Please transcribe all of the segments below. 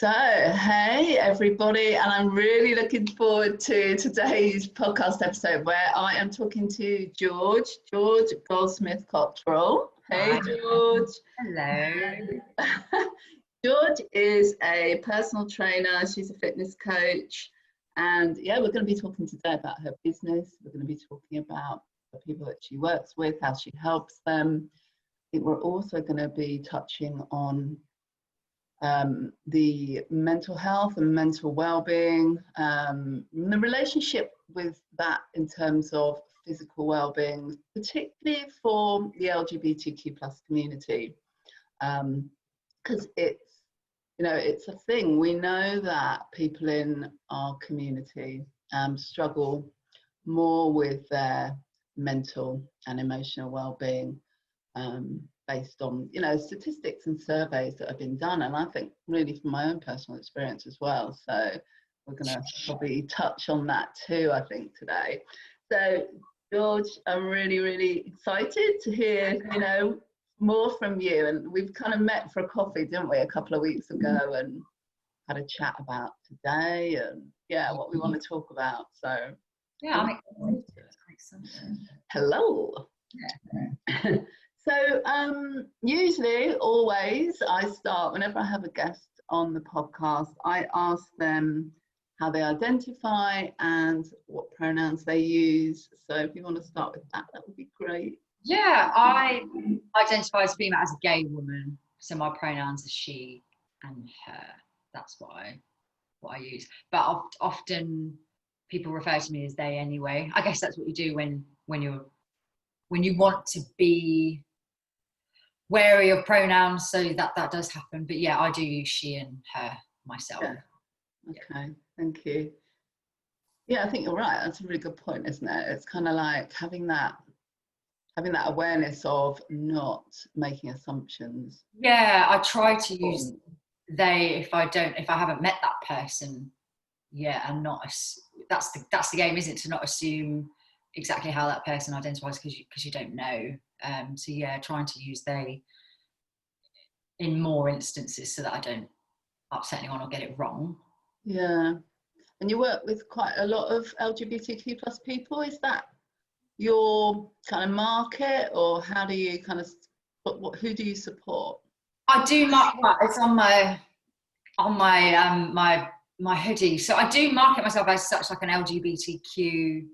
So, hey everybody, and I'm really looking forward to today's podcast episode where I am talking to George Goldsmith-Cottrell. Hey George. Hello. George is a personal trainer, she's a fitness coach, and yeah, we're going to be talking today about her business. We're going to be talking about the people that she works with, how she helps them. I think we're also going to be touching on the mental health and mental well-being, the relationship with that in terms of physical well-being, particularly for the LGBTQ plus community, because it's a thing. We know that people in our community struggle more with their mental and emotional well-being, based on statistics and surveys that have been done, and I think really from my own personal experience as well. So we're going to probably touch on that too, I think, today. So George, I'm really excited to hear more from you, and we've kind of met for a coffee, didn't we, a couple of weeks ago, and had a chat about today and what we want to talk about. So yeah, I'm excited. Hello. Yeah. So usually, always, I start, whenever I have a guest on the podcast, I ask them how they identify and what pronouns they use. So if you want to start with that, that would be great. Yeah, I identify as female, as a gay woman. So my pronouns are she and her. That's what I use. But often people refer to me as they anyway. I guess that's what you do when you want to be wary of pronouns, so that does happen. But yeah, I do use she and her myself. Yeah. Okay, thank you. Yeah, I think you're right. That's a really good point, isn't it? It's kind of like having that awareness of not making assumptions. Yeah, I try to use they if I haven't met that person. Yeah, and not that's the game, isn't it? To not assume exactly how that person identifies because you don't know. So yeah, trying to use they in more instances so that I don't upset anyone or get it wrong. Yeah, and you work with quite a lot of LGBTQ plus people. Is that your kind of market, or how do you kind of who do you support? I do it's on my hoodie. So I do market myself as such, like an LGBTQ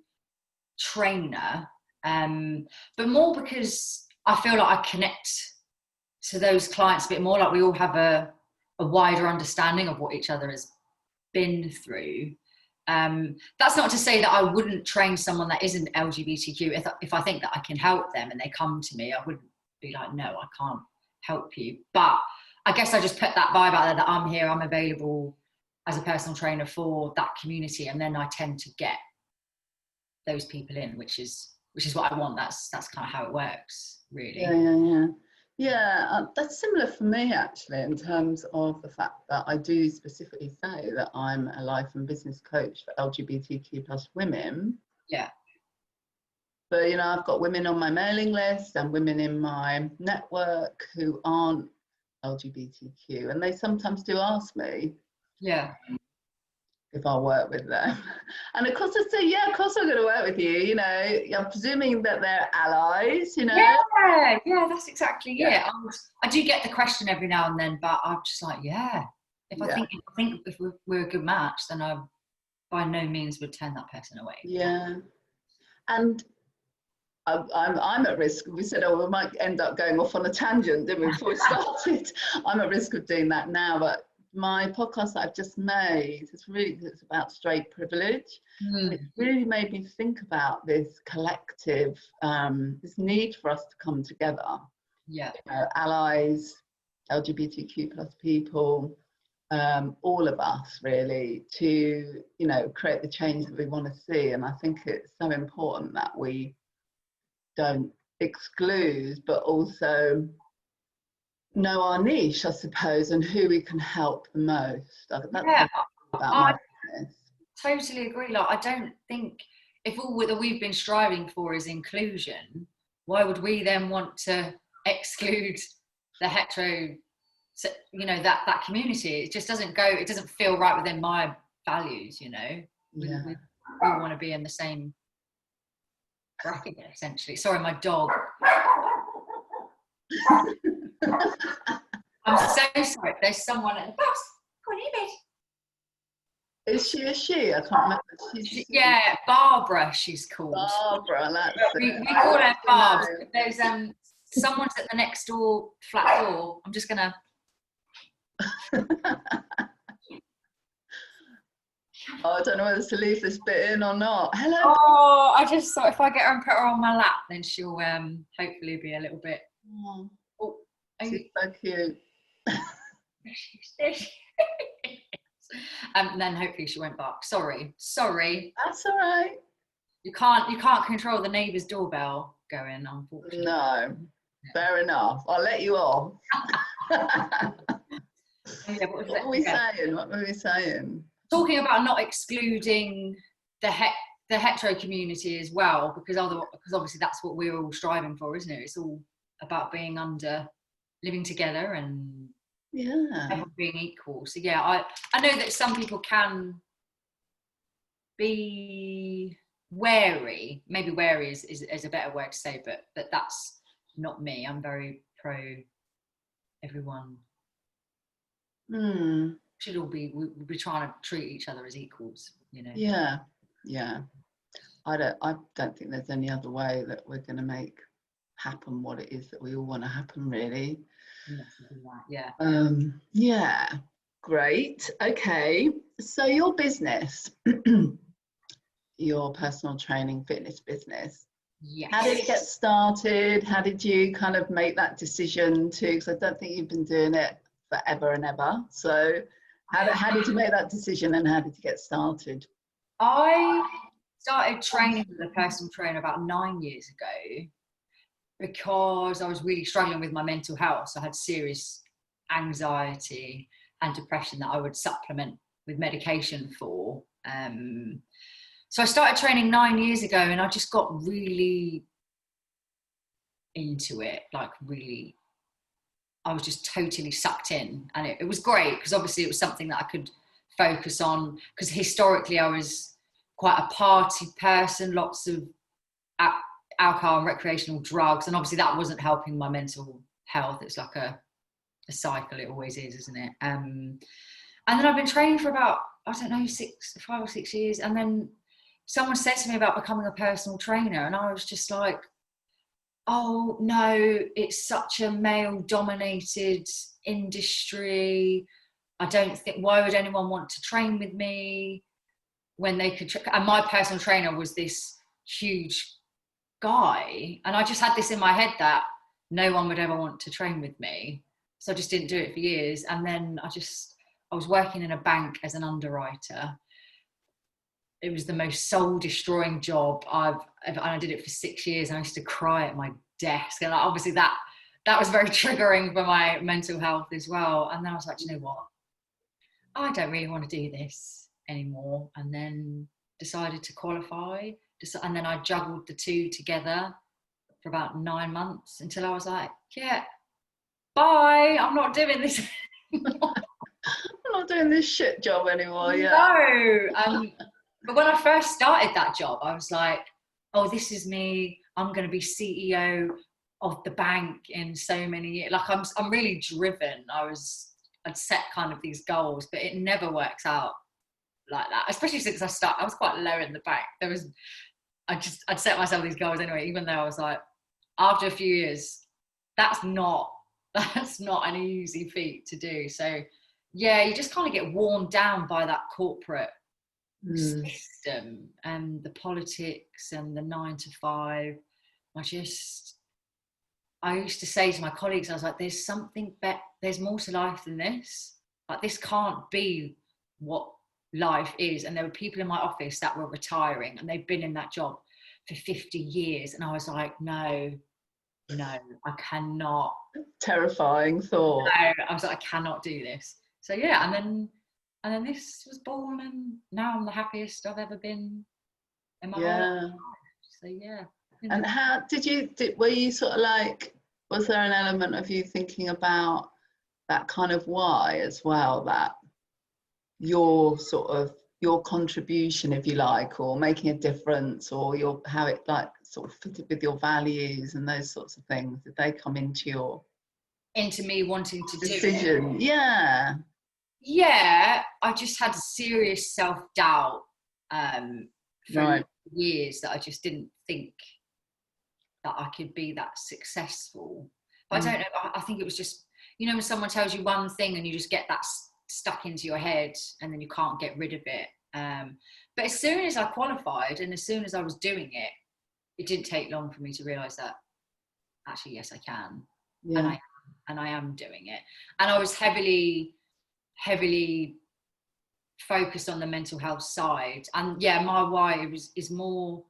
trainer, but more because I feel like I connect to those clients a bit more, like we all have a wider understanding of what each other has been through. That's not to say that I wouldn't train someone that isn't LGBTQ if I think that I can help them and they come to me. I wouldn't be like, no, I can't help you. But I guess I just put that vibe out there that I'm here, I'm available as a personal trainer for that community, and then I tend to get those people in, which is what I want. That's kind of how it works, really. Yeah, that's similar for me actually, in terms of the fact that I do specifically say that I'm a life and business coach for LGBTQ plus women. Yeah. But I've got women on my mailing list and women in my network who aren't LGBTQ, and they sometimes do ask me if I'll work with them. And of course I say, yeah, of course I'm going to work with you. I'm presuming that they're allies, Yeah, that's exactly it. I do get the question every now and then, but I'm just like, if I think if we're a good match, then I by no means would turn that person away. Yeah. And I'm at risk. We said, we might end up going off on a tangent, didn't we, before we started? I'm at risk of doing that now, but my podcast that I've just made, it's about straight privilege. It really made me think about this collective, this need for us to come together. Yeah. Allies, LGBTQ plus people, all of us really, to create the change that we want to see. And I think it's so important that we don't exclude, but also know our niche, I suppose, and who we can help the most. I think that's about my business. Totally agree. Like, I don't think if all that we've been striving for is inclusion, why would we then want to exclude the hetero so, you know, that community, it just doesn't feel right within my values, you know. We all want to be in the same bracket, essentially. Sorry, my dog. I'm so sorry. There's someone at the bus. Go on, in bed. Is she a she? I can't remember. Yeah, Barbara, she's called. Barbara, that's we call her Barbs. There's someone's at the next door, flat door. I'm just gonna. Oh, I don't know whether to leave this bit in or not. Hello. Oh, I just thought if I get her and put her on my lap, then she'll hopefully be a little bit. Oh, she's so cute. And then hopefully she won't bark. Sorry. That's all right. You can't control the neighbour's doorbell going, unfortunately. No, fair enough. I'll let you off. Yeah, What were we saying? Talking about not excluding the hetero community as well, because obviously that's what we're all striving for, isn't it? It's all about living together and everyone being equal. So yeah, I know that some people can be wary. Maybe wary is a better word to say, but that's not me. I'm very pro everyone. Should all be, we'll be trying to treat each other as equals, you know. Yeah. I don't think there's any other way that we're going to make happen what it is that we all want to happen, really. Yeah. Great. Okay. So your business, your personal training fitness business. Yes. How did it get started? How did you kind of make that decision to? Because I don't think you've been doing it forever and ever. So how did you make that decision and how did you get started? I started training with a personal trainer about 9 years ago because I was really struggling with my mental health. So I had serious anxiety and depression that I would supplement with medication for. So I started training 9 years ago and I just got really into it, I was just totally sucked in, and it was great because obviously it was something that I could focus on, because historically I was quite a party person, lots of alcohol and recreational drugs, and obviously that wasn't helping my mental health. It's like a cycle, it always is, isn't it? And then I've been training for about, I don't know, 5 or 6 years, and then someone said to me about becoming a personal trainer, and I was just like, oh no, it's such a male dominated industry. I don't think, why would anyone want to train with me when they could, and my personal trainer was this huge guy. And I just had this in my head that no one would ever want to train with me. So I just didn't do it for years. And then I was working in a bank as an underwriter. It was the most soul destroying job I did it for 6 years, and I used to cry at my desk. And obviously that was very triggering for my mental health as well. And then I was like, you know what? I don't really want to do this anymore. And then decided to qualify. And then I juggled the two together for about 9 months until I was like, yeah, bye. I'm not doing this anymore. I'm not doing this shit job anymore. Yeah. No. But when I first started that job, I was like, oh, this is me. I'm going to be CEO of the bank in so many years. Like I'm really driven. I'd set kind of these goals, but it never works out like that. Especially since I was quite low in the bank. I'd set myself these goals anyway, even though I was like, after a few years, that's not an easy feat to do. So yeah, you just kind of get worn down by that corporate system and the politics and the 9 to 5. I used to say to my colleagues, I was like, there's something better, there's more to life than this. Like, this can't be what life is. And there were people in my office that were retiring and they'd been in that job for 50 years. And I was like, no, I cannot. Terrifying thought. No, I was like, I cannot do this. So yeah, and then this was born, and now I'm the happiest I've ever been in my life. So yeah. And how were you sort of like, was there an element of you thinking about that kind of why as well, that your contribution, if you like, or making a difference, or how it like sort of fitted with your values and those sorts of things, did they come into me wanting to decision? do it? Yeah, I just had serious self-doubt for years, that I just didn't think that I could be that successful. But I don't know, I think it was just, you know, when someone tells you one thing and you just get that stuck into your head and then you can't get rid of it. But as soon as I qualified and as soon as I was doing it, it didn't take long for me to realise that actually, yes, I can. yeah. And I am doing it. And I was heavily focused on the mental health side. And yeah, my why is more,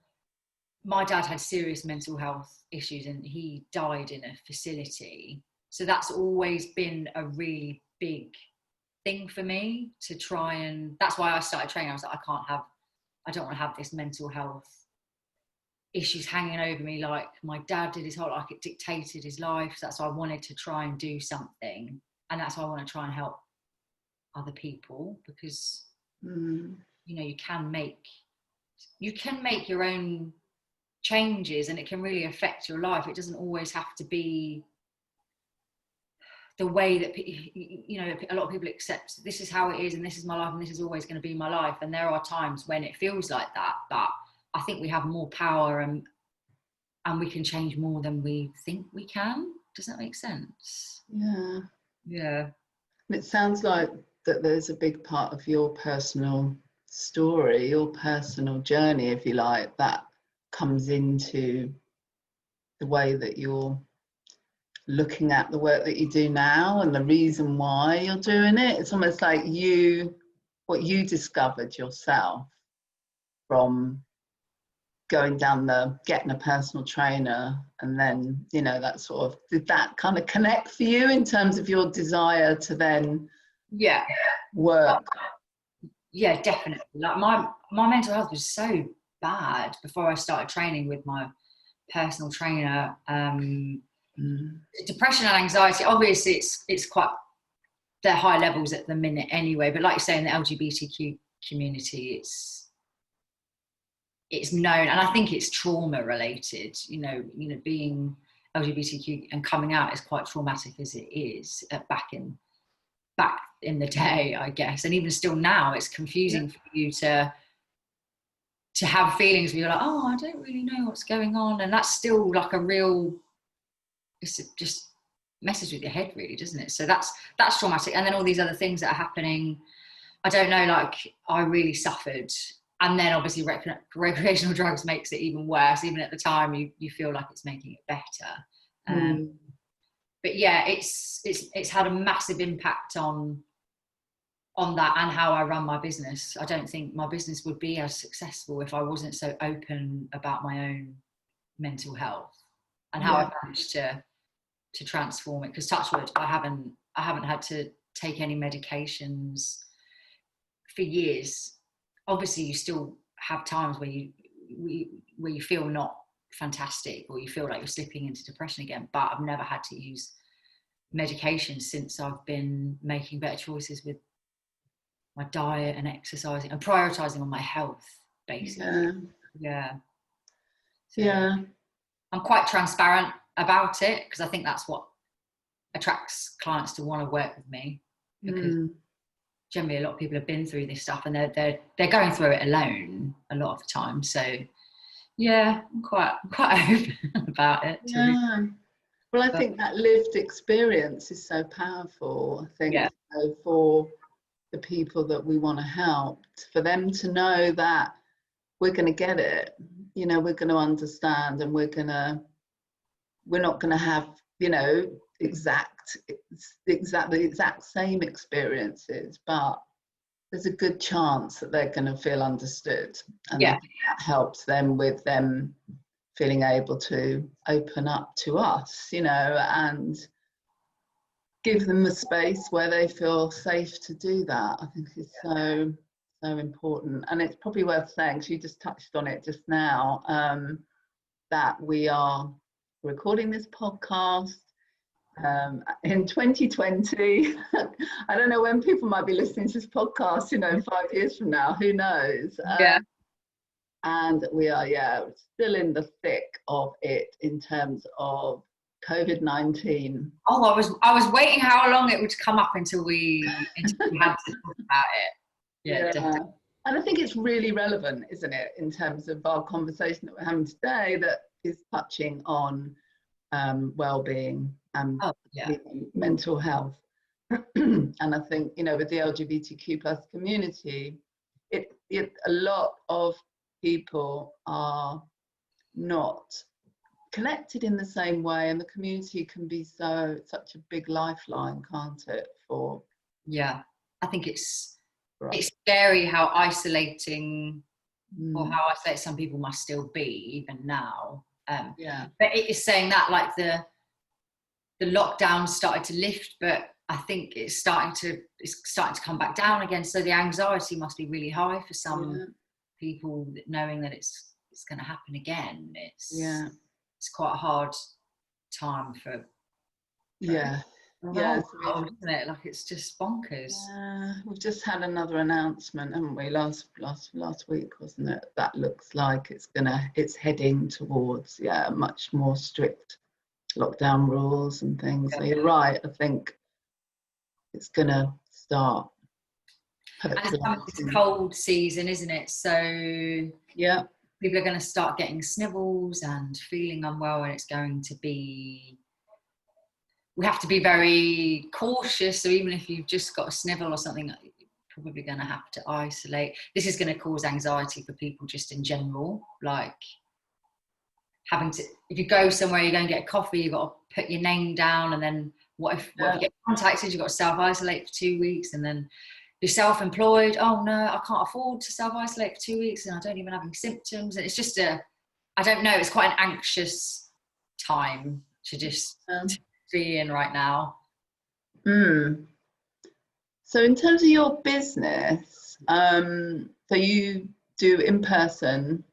my dad had serious mental health issues and he died in a facility. So that's always been a really big thing for me to try, and that's why I started training. I was like, I don't want to have this mental health issues hanging over me like my dad did his whole life. It dictated his life. So that's why I wanted to try and do something, and that's why I want to try and help other people, because you know, you can make your own changes and it can really affect your life. It doesn't always have to be the way that, you know, a lot of people accept this is how it is and this is my life and this is always going to be my life, and there are times when it feels like that, but I think we have more power and we can change more than we think we can. Does that make sense? Yeah. It sounds like that there's a big part of your personal story, your personal journey, if you like, that comes into the way that you're looking at the work that you do now and the reason why you're doing it. It's almost like what you discovered yourself from going down getting a personal trainer, and then, you know, that sort of, did that kind of connect for you in terms of your desire to then work? Yeah, definitely. Like my mental health was so bad before I started training with my personal trainer. Depression and anxiety, obviously it's quite, they're high levels at the minute anyway, but like you say, in the LGBTQ community, it's known, and I think it's trauma related. You know, being LGBTQ and coming out is quite traumatic as it is back in the day, I guess, and even still now, it's confusing for you to have feelings where you're like, oh, I don't really know what's going on, and that's still like a real, it's just messes with your head, really, doesn't it? So that's traumatic. And then all these other things that are happening, I don't know, like I really suffered, and then obviously recreational drugs makes it even worse. Even at the time, you feel like it's making it better. But yeah, it's had a massive impact on that and how I run my business. I don't think my business would be as successful if I wasn't so open about my own mental health and how I managed to transform it. Because touch wood, I haven't had to take any medications for years. Obviously, you still have times where you feel not fantastic, or you feel like you're slipping into depression again, but I've never had to use medication since I've been making better choices with my diet and exercising and prioritizing on my health, basically. So I'm quite transparent about it, because I think that's what attracts clients to want to work with me, because generally a lot of people have been through this stuff and they're going through it alone a lot of the time. So yeah, I'm quite open about it. Well, I think that lived experience is so powerful. I think for the people that we want to help, for them to know that we're going to get it, you know, we're going to understand, and we're not going to have, you know, the exact same experiences, but there's a good chance that they're going to feel understood, and I think that helps them with them feeling able to open up to us, you know, and give them the space where they feel safe to do that. I think it's so important. And it's probably worth saying, because you just touched on it just now, that we are recording this podcast. In 2020, I don't know when people might be listening to this podcast, 5 years from now, who knows? Yeah. And we are, still in the thick of it in terms of COVID-19. Oh, I was waiting how long it would come up until we had to talk about it. Yeah, definitely. And I think it's really relevant, isn't it, in terms of our conversation that we're having today, that is touching on well-being and mental health. And I think, with the LGBTQ plus community, a lot of people are not connected in the same way, and the community can be such a big lifeline, can't it? I think it's scary how isolating or how isolated some people must still be even now. But it is saying that, like, the lockdown started to lift, but I think it's starting to come back down again. So the anxiety must be really high for some people, knowing that it's going to happen again. It's quite a hard time for isn't it? Like, it's just bonkers. We've just had another announcement, haven't we? Last week, wasn't it? That looks like it's heading towards much more strict lockdown rules and things. So you're right. I think it's gonna start. And it's a cold season, isn't it? So people are going to start getting snivels and feeling unwell, and it's going to be. We have to be very cautious. So even if you've just got a snivel or something, you're probably going to have to isolate. This is going to cause anxiety for people just in general, like having to, if you go somewhere, you're going to get a coffee, you've got to put your name down, and then what if you get contacted, you've got to self-isolate for 2 weeks, and then you're self-employed, oh no, I can't afford to self-isolate for 2 weeks, and I don't even have any symptoms. And it's just I don't know, it's quite an anxious time to just be in right now. So in terms of your business, so you do in-person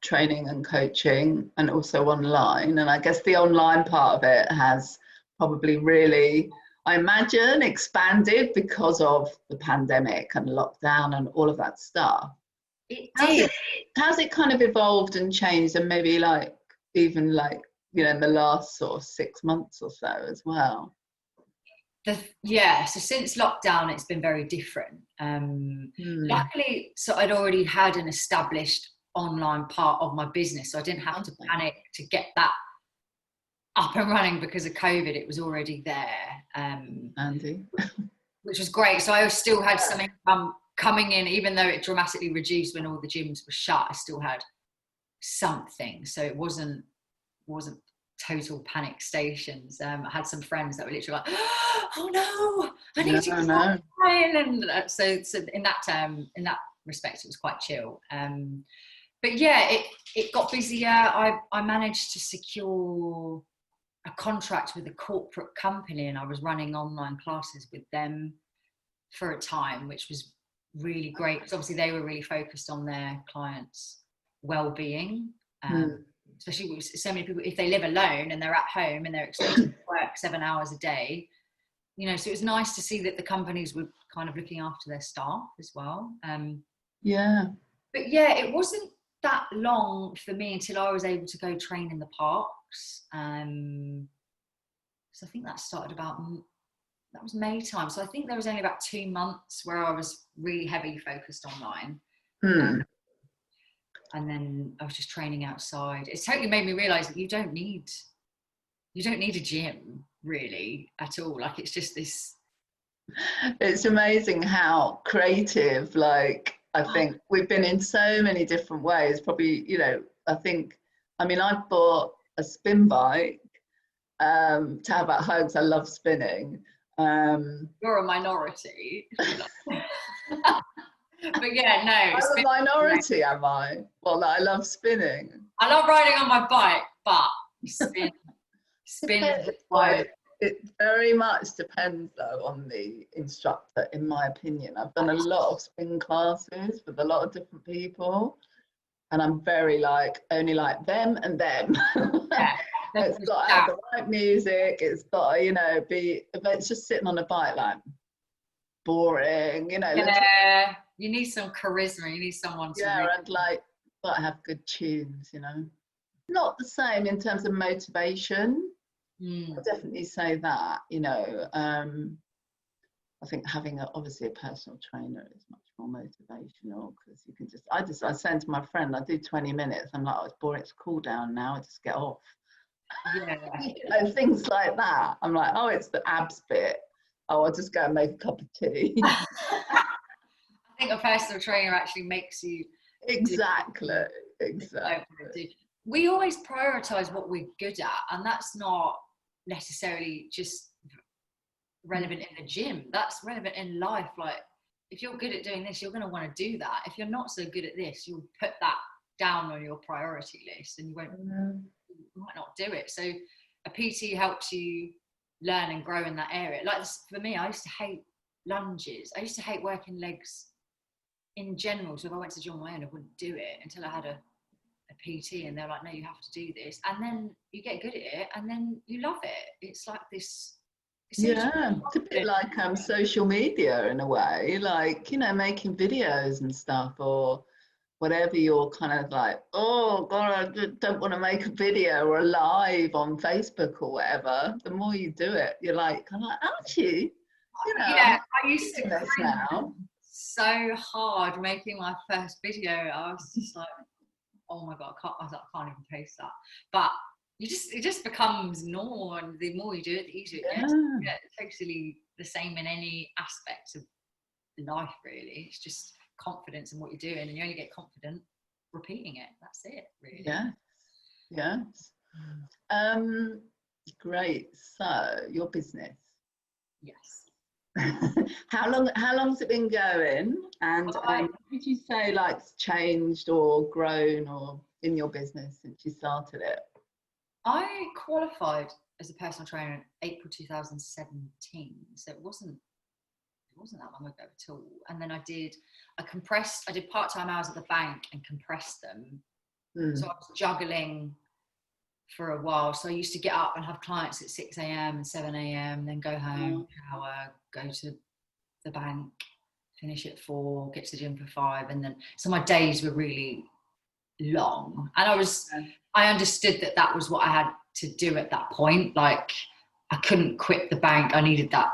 training and coaching, and also online, and I guess the online part of it has probably really, I imagine, expanded because of the pandemic and lockdown and all of that stuff. It did. How's it kind of evolved and changed, and maybe even in the last sort of 6 months or so as well? So since lockdown, it's been very different. Luckily, so I'd already had an established online part of my business, so I didn't have to panic to get that up and running because of COVID. It was already there, Andy. Which was great. So I still had some income coming in, even though it dramatically reduced when all the gyms were shut. I still had something, so it wasn't total panic stations. I had some friends that were literally like, oh no, I need to go. And so in that respect, it was quite chill. But it got busier. I managed to secure a contract with a corporate company, and I was running online classes with them for a time, which was really great, because obviously they were really focused on their clients' well-being. Especially with so many people, if they live alone and they're at home and they're expected to work 7 hours a day, so it was nice to see that the companies were kind of looking after their staff as well. But it wasn't that long for me until I was able to go train in the parks. So I think that started that was May time. So I think there was only about 2 months where I was really heavily focused online. And then I was just training outside. It's totally made me realise that you don't need a gym really at all. Like, it's just this. It's amazing how creative, I think we've been in so many different ways. Probably, I've bought a spin bike to have at home, because I love spinning. You're a minority. But no, I'm a minority, am I? Well, I love spinning. I love riding on my bike, but spin it very much depends, though, on the instructor, in my opinion. I've done a lot of spin classes with a lot of different people, and I'm very only like them and them. It's got to have the right music. It's got to, you know, but it's just sitting on a bike like boring, you know. Yeah, you need some charisma. You need someone to. Yeah, and like, got to have good tunes, you know. Not the same in terms of motivation. I'll definitely say that, you know. I think having obviously a personal trainer is much more motivational because you can I said to my friend, I do 20 minutes. I'm like, oh, it's boring. It's cool down now. I just get off. Yeah. You know, things like that. I'm like, oh, it's the abs bit. Oh, I'll just go and make a cup of tea. I think a personal trainer actually makes you. Exactly. We always prioritize what we're good at, and that's not necessarily just relevant in the gym. That's relevant in life. Like, if you're good at doing this, you're going to want to do that. If you're not so good at this, you'll put that down on your priority list, and you might not do it. So a PT helps you learn and grow in that area. Like for me, I used to hate lunges. I used to hate working legs in general. So if I went to gym on my own, I wouldn't do it until I had a PT, and they're like, no, you have to do this. And then you get good at it, and then you love it. It's like this. Yeah, it's a bit like social media in a way, like, you know, making videos and stuff, or whatever. You're kind of like, oh God, I don't want to make a video or a live on Facebook or whatever. The more you do it, you're like, kind of like, aren't you? You know, yeah, I used to this now. So hard making my first video. I was just like, oh my God, I can't even post that. But it just becomes normal, and the more you do it, the easier it gets. Yeah, it's totally the same in any aspect of life, really. It's just confidence in what you're doing, and you only get confident repeating it. That's it, really. Yes. Great. So your business. Yes. How long's it been going? And did you say like it's changed or grown or in your business since you started it? I qualified as a personal trainer in April 2017, so it wasn't that long ago at all. And then I did part-time hours at the bank and compressed them. So I was juggling for a while. So I used to get up and have clients at 6 a.m. and 7 a.m, then go home, shower, go to the bank, finish at 4, get to the gym for 5, and then so my days were really long. And I understood that was what I had to do at that point. Like, I couldn't quit the bank. I needed that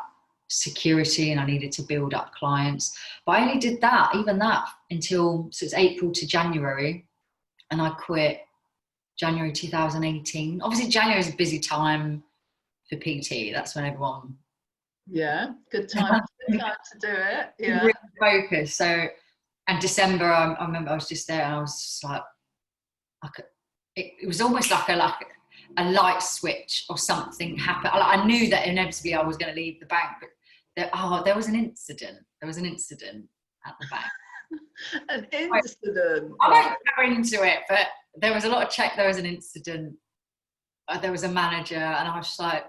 security, and I needed to build up clients. But I only did that until, so it's April to January, and I quit January 2018. Obviously January is a busy time for PT. That's when everyone good time to do it. Really focus. So, and December, I remember I was just there, and I was just like, it was almost like a light switch or something happened. I knew that inevitably I was going to leave the bank, but there was an incident. There was an incident at the bank. An incident. I won't go into it, but there was a lot of there was an incident. There was a manager, and I was just like,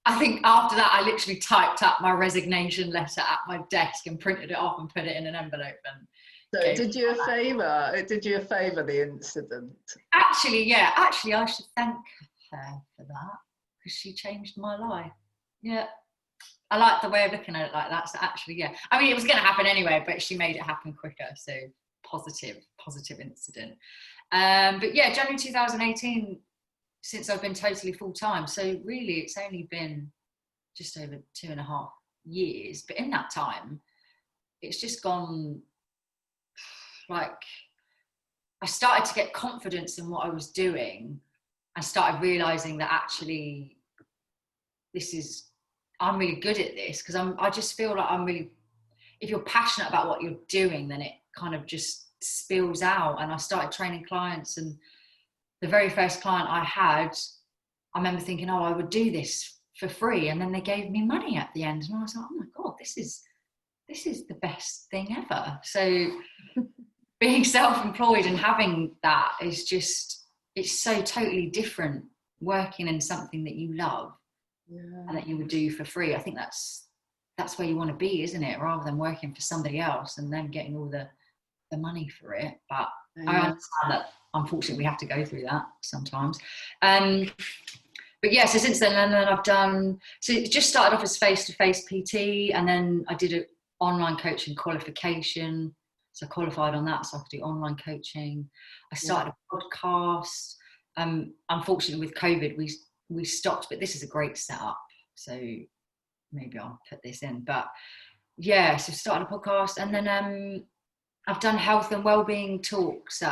I think after that, I literally typed up my resignation letter at my desk and printed it off and put it in an envelope. And so did you a favour? Did you a favour, the incident? Actually, I should thank her for that, because she changed my life. Yeah. I like the way of looking at it like that. So actually, I mean, it was going to happen anyway, but she made it happen quicker. So positive incident. But yeah, January 2018, since I've been totally full-time. So really, it's only been just over 2.5 years. But in that time, it's just gone, like, I started to get confidence in what I was doing. I started realizing that actually I'm really good at this, because I just feel like if you're passionate about what you're doing, then it kind of just spills out. And I started training clients, and the very first client I had, I remember thinking, oh, I would do this for free, and then they gave me money at the end, and I was like, oh my God, this is the best thing ever. So being self-employed and having that is just, it's so totally different, working in something that you love and that you would do for free. I think that's where you want to be, isn't it? Rather than working for somebody else and then getting all the money for it. But I understand that unfortunately we have to go through that sometimes. But yeah, so since then, and then I've done, so it just started off as face-to-face PT, and then I did an online coaching qualification. So I qualified on that, so I could do online coaching. I started a podcast. Unfortunately with COVID, we stopped, but this is a great setup. So maybe I'll put this in, but yeah, so started a podcast, and then I've done health and wellbeing talks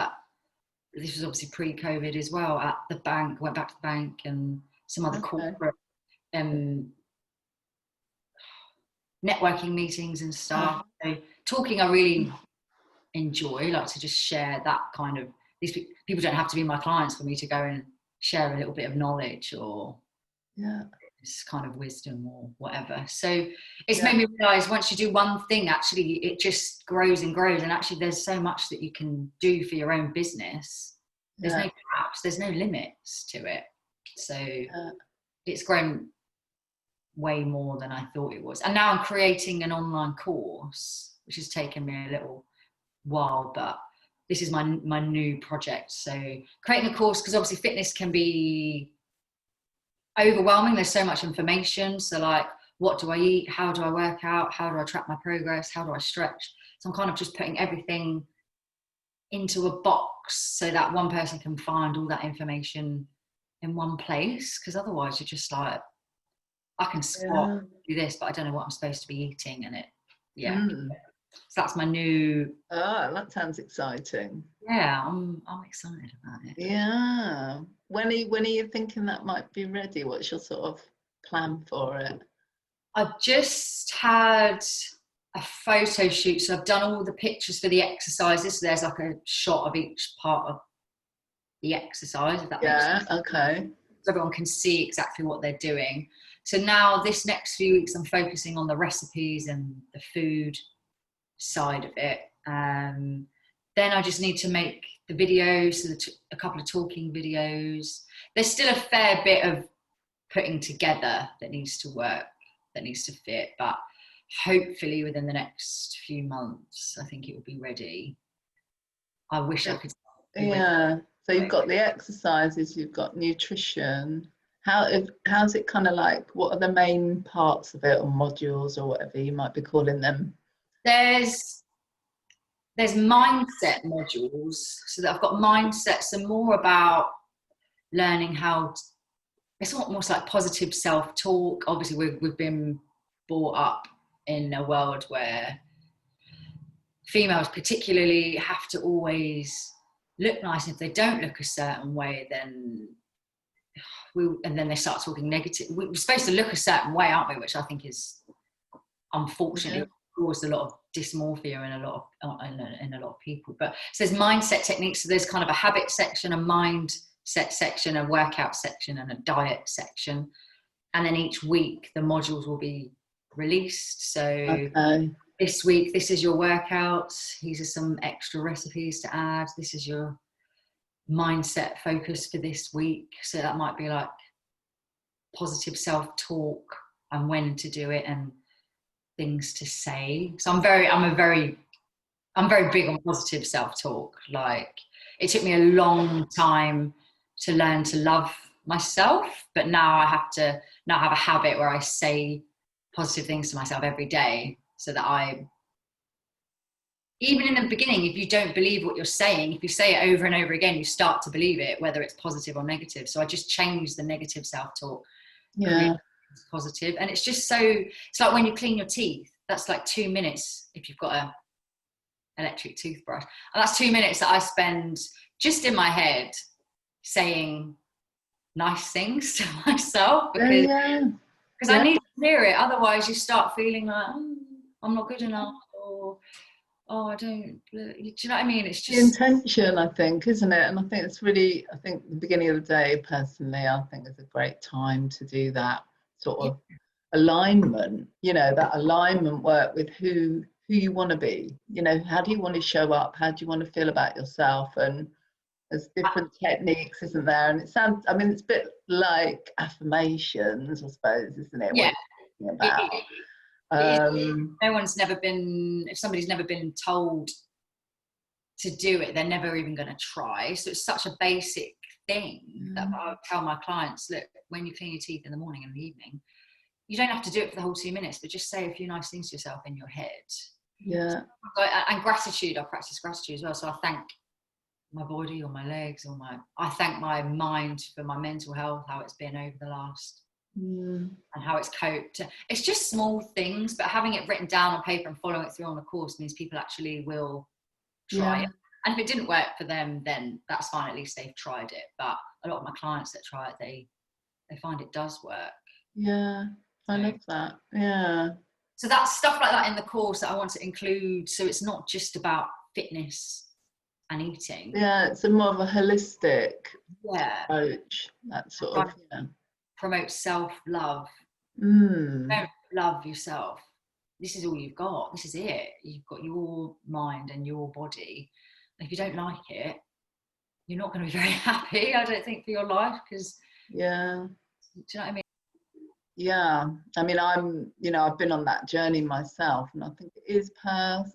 this was obviously pre-COVID as well, at the bank. Went back to the bank and some other corporate networking meetings and stuff. So talking I really enjoy, like to just share that kind of, these people don't have to be my clients for me to go and share a little bit of knowledge or this kind of wisdom or whatever. So it's made me realize once you do one thing, actually it just grows and grows, and actually there's so much that you can do for your own business. There's no caps, there's no limits to it. So it's grown way more than I thought it was. And now I'm creating an online course, which has taken me a little while, but this is my new project. So creating a course, because obviously fitness can be overwhelming. There's so much information. So like, what do I eat? How do I work out? How do I track my progress? How do I stretch? So I'm kind of just putting everything into a box so that one person can find all that information in one place. Because otherwise you're just like, I can squat, do this, but I don't know what I'm supposed to be eating. And so that's my new. Oh, that sounds exciting. Yeah, I'm excited about it. Yeah. When are you thinking that might be ready? What's your sort of plan for it? I've just had a photo shoot, so I've done all the pictures for the exercises. So there's like a shot of each part of the exercise, if that makes sense. Okay. So everyone can see exactly what they're doing. So now this next few weeks I'm focusing on the recipes and the food side of it. Then I just need to make the videos, so a couple of talking videos. There's still a fair bit of putting together that needs to work, that needs to fit, but hopefully within the next few months I think it will be ready. I wish I could. So you've got the exercises, you've got nutrition. How's it kind of like, what are the main parts of it, or modules or whatever you might be calling them? There's mindset modules, so that I've got mindsets and more about learning how it's almost like positive self-talk. Obviously we've been brought up in a world where females particularly have to always look nice, and if they don't look a certain way then they start talking negative. We're supposed to look a certain way, aren't we, which I think is unfortunately caused a lot of dysmorphia in a lot of people. But so there's mindset techniques, so there's kind of a habit section, a mindset section, a workout section, and a diet section, and then each week the modules will be released. So this week, this is your workouts, these are some extra recipes to add, this is your mindset focus for this week. So that might be like positive self-talk and when to do it and things to say. So I'm very big on positive self-talk. Like, it took me a long time to learn to love myself, but now I have a habit where I say positive things to myself every day, so that even in the beginning, if you don't believe what you're saying, if you say it over and over again, you start to believe it, whether it's positive or negative. So I just changed the negative self-talk. Positive. And it's just it's like when you clean your teeth, that's like 2 minutes if you've got a electric toothbrush. And that's 2 minutes that I spend just in my head saying nice things to myself, because I need to hear it. Otherwise you start feeling like, I'm not good enough, or I don't, do you know what I mean? It's just the intention, I think, isn't it? And I think it's really, I think the beginning of the day, personally, I think is a great time to do that sort of alignment, that alignment work with who you want to be, how do you want to show up, how do you want to feel about yourself, and there's different techniques, isn't there? And it sounds, it's a bit like affirmations, I suppose, isn't it? Yeah. About no one's never been, if somebody's never been told to do it, they're never even going to try. So it's such a basic thing that I would tell my clients, look, when you clean your teeth in the morning and the evening, you don't have to do it for the whole 2 minutes, but just say a few nice things to yourself in your head. Yeah. And gratitude, I practice gratitude as well. So I thank my body or my legs or I thank my mind for my mental health, how it's been over the last and how it's coped. It's just small things, but having it written down on paper and following it through on a course means people actually will try it. And if it didn't work for them, then that's fine, at least they've tried it. But a lot of my clients that try it, they find it does work. Yeah, I love that. Yeah. So that's stuff like that in the course that I want to include, so it's not just about fitness and eating. Yeah, it's a more of a holistic approach. That sort of promote self-love. Don't love yourself. This is all you've got. This is it. You've got your mind and your body. And if you don't like it, you're not going to be very happy, I don't think, for your life. Because do you know what I mean? Yeah, I mean, I've been on that journey myself, and I think it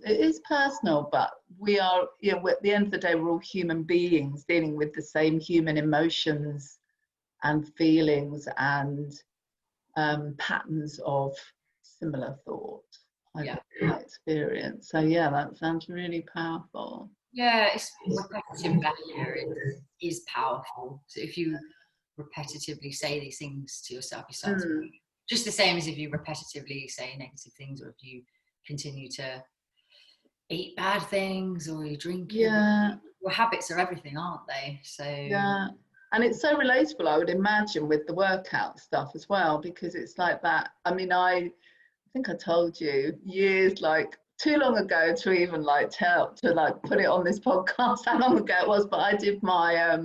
is personal, but we are, at the end of the day, we're all human beings dealing with the same human emotions and feelings and patterns of similar thought, I experience. So yeah, that sounds really powerful. Yeah, it's repetitive behavior is powerful. So if you repetitively say these things to yourself, you start to, just the same as if you repetitively say negative things, or if you continue to eat bad things, or you drink. Your habits are everything, aren't they? So and it's so relatable, I would imagine, with the workout stuff as well, because it's like that. I mean, I think I told you years, like too long ago to even like put it on this podcast how long ago it was, but I did my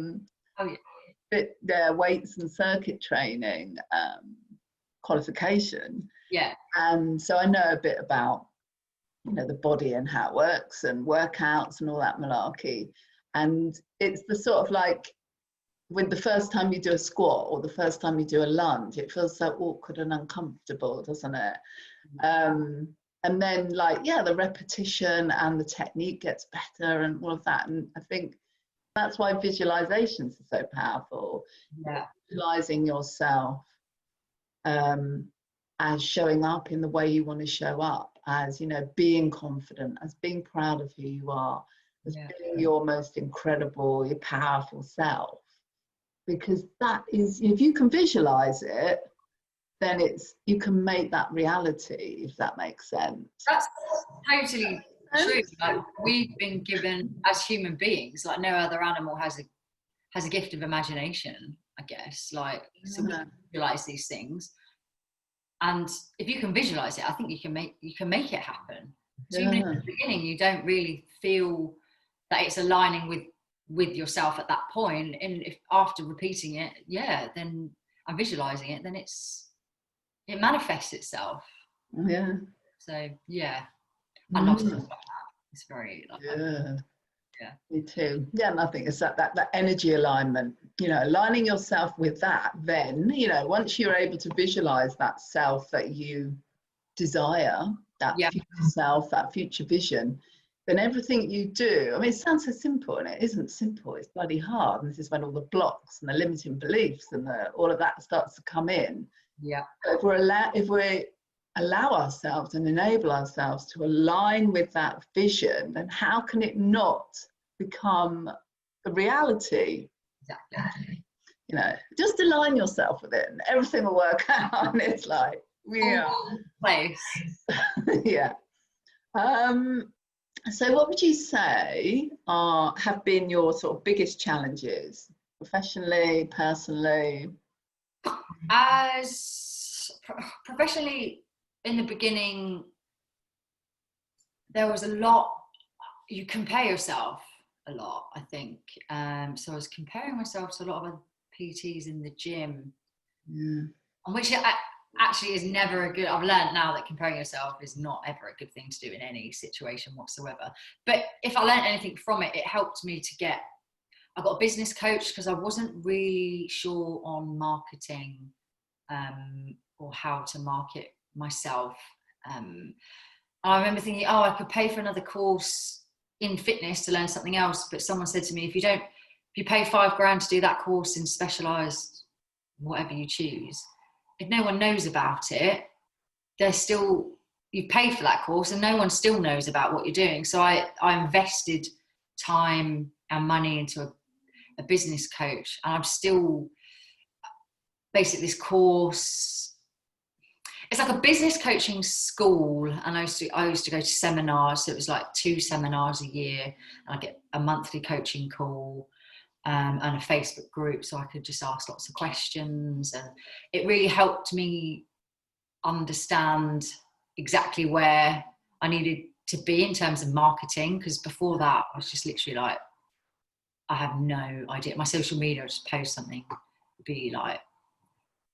weights and circuit training qualification, and so I know a bit about the body and how it works and workouts and all that malarkey. And it's the sort of like, with the first time you do a squat or the first time you do a lunge, it feels so awkward and uncomfortable, doesn't it? And then the repetition and the technique gets better and all of that. And I think that's why visualizations are so powerful. Visualizing yourself as showing up in the way you want to show up, as being confident, as being proud of who you are, as being your most incredible, your powerful self. Because that is, if you can visualize it, then you can make that reality, if that makes sense. That's totally true. Like, we've been given, as human beings, like no other animal has a gift of imagination, I guess. So we visualize these things, and if you can visualize it, I think you can make it happen. So even in the beginning, you don't really feel that it's aligning with yourself at that point, and if after repeating it, then I'm visualizing it, then it manifests itself. So I love stuff like that. It's very me too. And I think it's that energy alignment, aligning yourself with that. Then once you're able to visualize that self that you desire, that future self, that future vision, then everything you do, I mean, it sounds so simple, and it isn't simple. It's bloody hard. And this is when all the blocks and the limiting beliefs and all of that starts to come in. But if we allow ourselves and enable ourselves to align with that vision, then how can it not become a reality? Exactly. Just align yourself with it, and everything will work out. And it's like place. So what would you say have been your sort of biggest challenges, professionally, personally? As professionally, in the beginning, there was a lot, you compare yourself a lot, I think. So I was comparing myself to a lot of other PTs in the gym, which actually is never a good, I've learned now that comparing yourself is not ever a good thing to do in any situation whatsoever. But if I learned anything from it, it helped me I got a business coach, because I wasn't really sure on marketing or how to market myself. I remember thinking, I could pay for another course in fitness to learn something else, but someone said to me, if you pay £5,000 to do that course in specialised whatever you choose, if no one knows about it, you've paid for that course and no one still knows about what you're doing. So I invested time and money into a business coach, and I'm still basically this course. It's like a business coaching school, and I used to go to seminars. So it was like 2 seminars a year, and I get a monthly coaching call and a Facebook group, so I could just ask lots of questions, and it really helped me understand exactly where I needed to be in terms of marketing, because before that I was just literally like, I have no idea. My social media, I just post something, be like,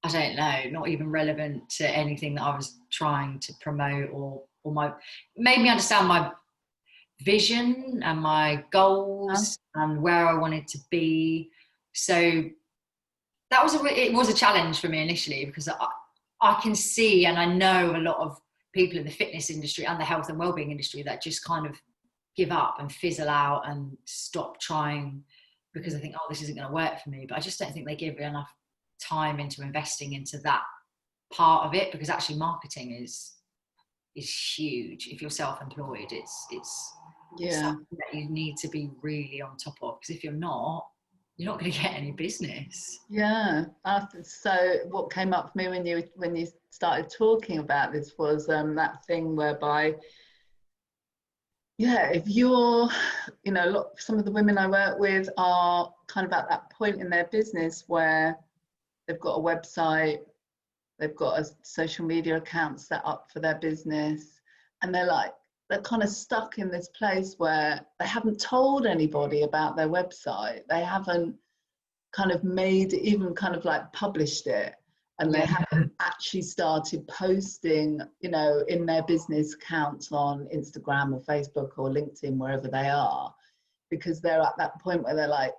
I don't know, not even relevant to anything that I was trying to promote, or made me understand my vision and my goals and where I wanted to be. So that was it was a challenge for me initially, because I can see, and I know a lot of people in the fitness industry and the health and wellbeing industry that just kind of give up and fizzle out and stop trying because I think, oh, this isn't going to work for me. But I just don't think they give enough time into investing into that part of it, because actually marketing is huge. If you're self-employed, it's something that you need to be really on top of, because if you're not going to get any business. Yeah. So what came up for me when you started talking about this was that thing whereby, if you're, some of the women I work with are kind of at that point in their business where they've got a website, they've got a social media account set up for their business, and they're kind of stuck in this place where they haven't told anybody about their website. They haven't kind of even kind of like published it, and they haven't actually started posting, in their business accounts on Instagram or Facebook or LinkedIn, wherever they are, because they're at that point where they're like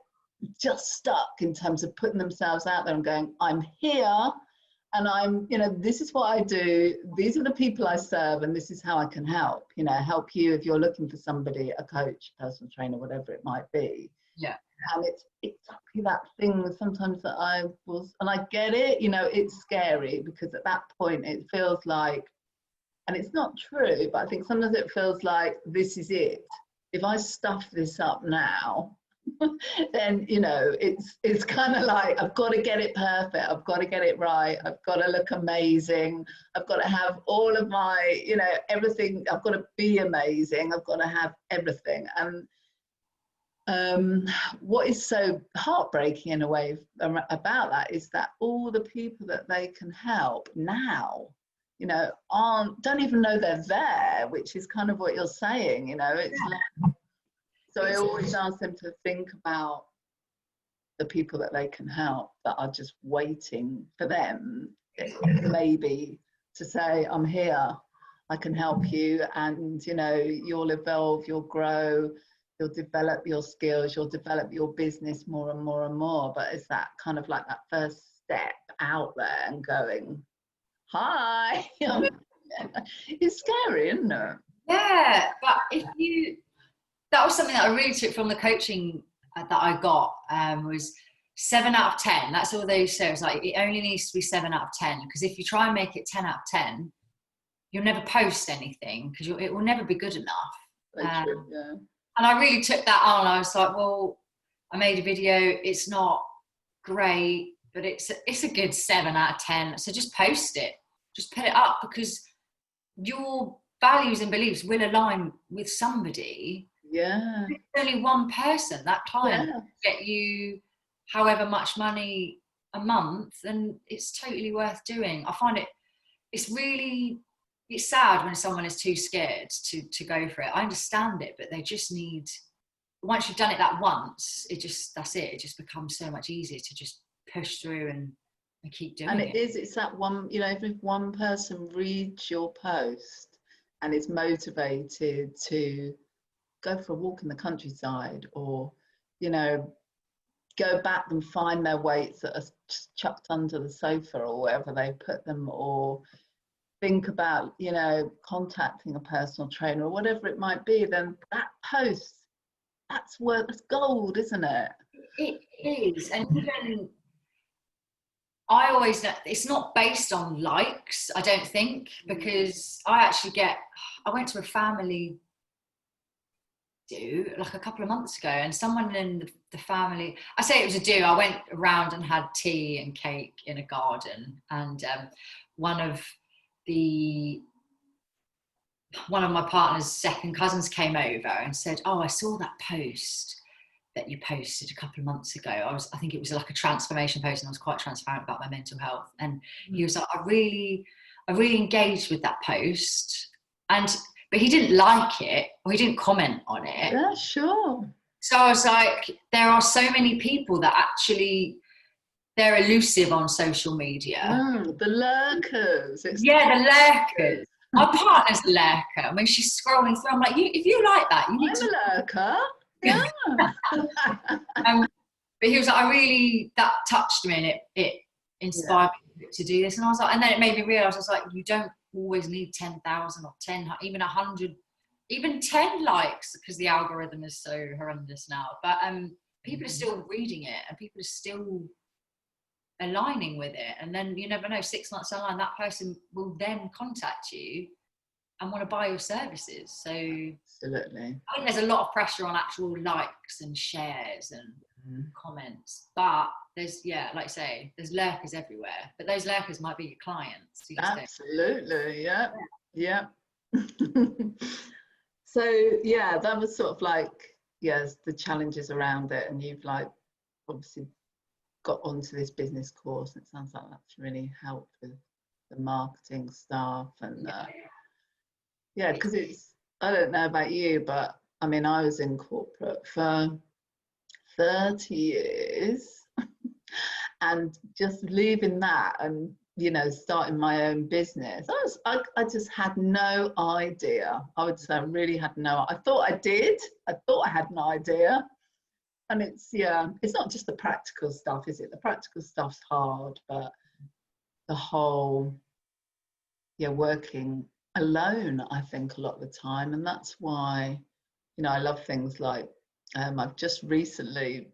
just stuck in terms of putting themselves out there and going, I'm here, and I'm, this is what I do, these are the people I serve, and this is how I can help you if you're looking for somebody, a coach, personal trainer, whatever it might be. Yeah. And it's exactly that thing sometimes that and I get it, it's scary, because at that point it feels like, and it's not true, but I think sometimes it feels like this is it. If I stuff this up now, then it's kind of like, I've got to get it perfect, I've got to get it right, I've got to look amazing, I've got to have all of my everything, I've got to be amazing, I've got to have everything. And what is so heartbreaking in a way about that is that all the people that they can help now don't even know they're there, which is kind of what you're saying. It's like, so I always ask them to think about the people that they can help that are just waiting for them, maybe, to say, I'm here, I can help you, and you'll evolve, you'll grow, you'll develop your skills, you'll develop your business more and more and more. But it's that kind of like that first step out there and going, hi. It's scary, isn't it? Yeah, but that was something that I really took from the coaching that I got, was 7 out of 10. That's all they say. It's like, it only needs to be 7 out of 10, because if you try and make it 10 out of 10, you'll never post anything, because it will never be good enough. True, yeah. And I really took that on. I was like, well, I made a video, it's not great, but it's a good 7 out of 10. So just post it, just put it up, because your values and beliefs will align with somebody. Yeah. It's only one person, that client get you however much money a month, and it's totally worth doing. I find it's sad when someone is too scared to go for it. I understand it, but they just need, once you've done it that once, that's it. It just becomes so much easier to just push through and keep doing it. And it's that one, if one person reads your post and is motivated to go for a walk in the countryside, or, go back and find their weights that are just chucked under the sofa or wherever they put them, or think about, contacting a personal trainer or whatever it might be, then that posts, that's gold, isn't it? It is. And even I always know it's not based on likes, I don't think, because I went to a family do like a couple of months ago, and someone in the family, I say it was a do, I went around and had tea and cake in a garden, and one of my partner's second cousins came over and said, oh, I saw that post that you posted a couple of months ago. I think it was like a transformation post, and I was quite transparent about my mental health, and he was like, I really engaged with that post, but he didn't like it, or he didn't comment on it. Yeah, sure. So I was like, there are so many people that actually, they're elusive on social media. The lurkers. The lurkers. My partner's a lurker. I mean, she's scrolling through. I'm like, if you like that, you need I'm a lurker. Yeah. But he was like, that touched me, and it inspired me to do this. And I was like, and then it made me realize, I was like, you don't always need 10,000 or 10, even 100, even 10 likes, because the algorithm is so horrendous now. But people are still reading it, and people are still aligning with it. And then you never know, 6 months down, that person will then contact you and want to buy your services. So absolutely, I think there's a lot of pressure on actual likes and shares and comments, but there's, like I say, there's lurkers everywhere, but those lurkers might be your clients. Absolutely. Yeah. So that was sort of like, the challenges around it, and you've like obviously got onto this business course, and it sounds like that's really helped with the marketing stuff. And because I don't know about you, but I mean, I was in corporate for 30 years and just leaving that and starting my own business, I just had no idea. I would say I really had I thought I did. I thought I had an idea. And it's not just the practical stuff, is it? The practical stuff's hard, but the whole working alone, I think, a lot of the time. And that's why I love things like I've just recently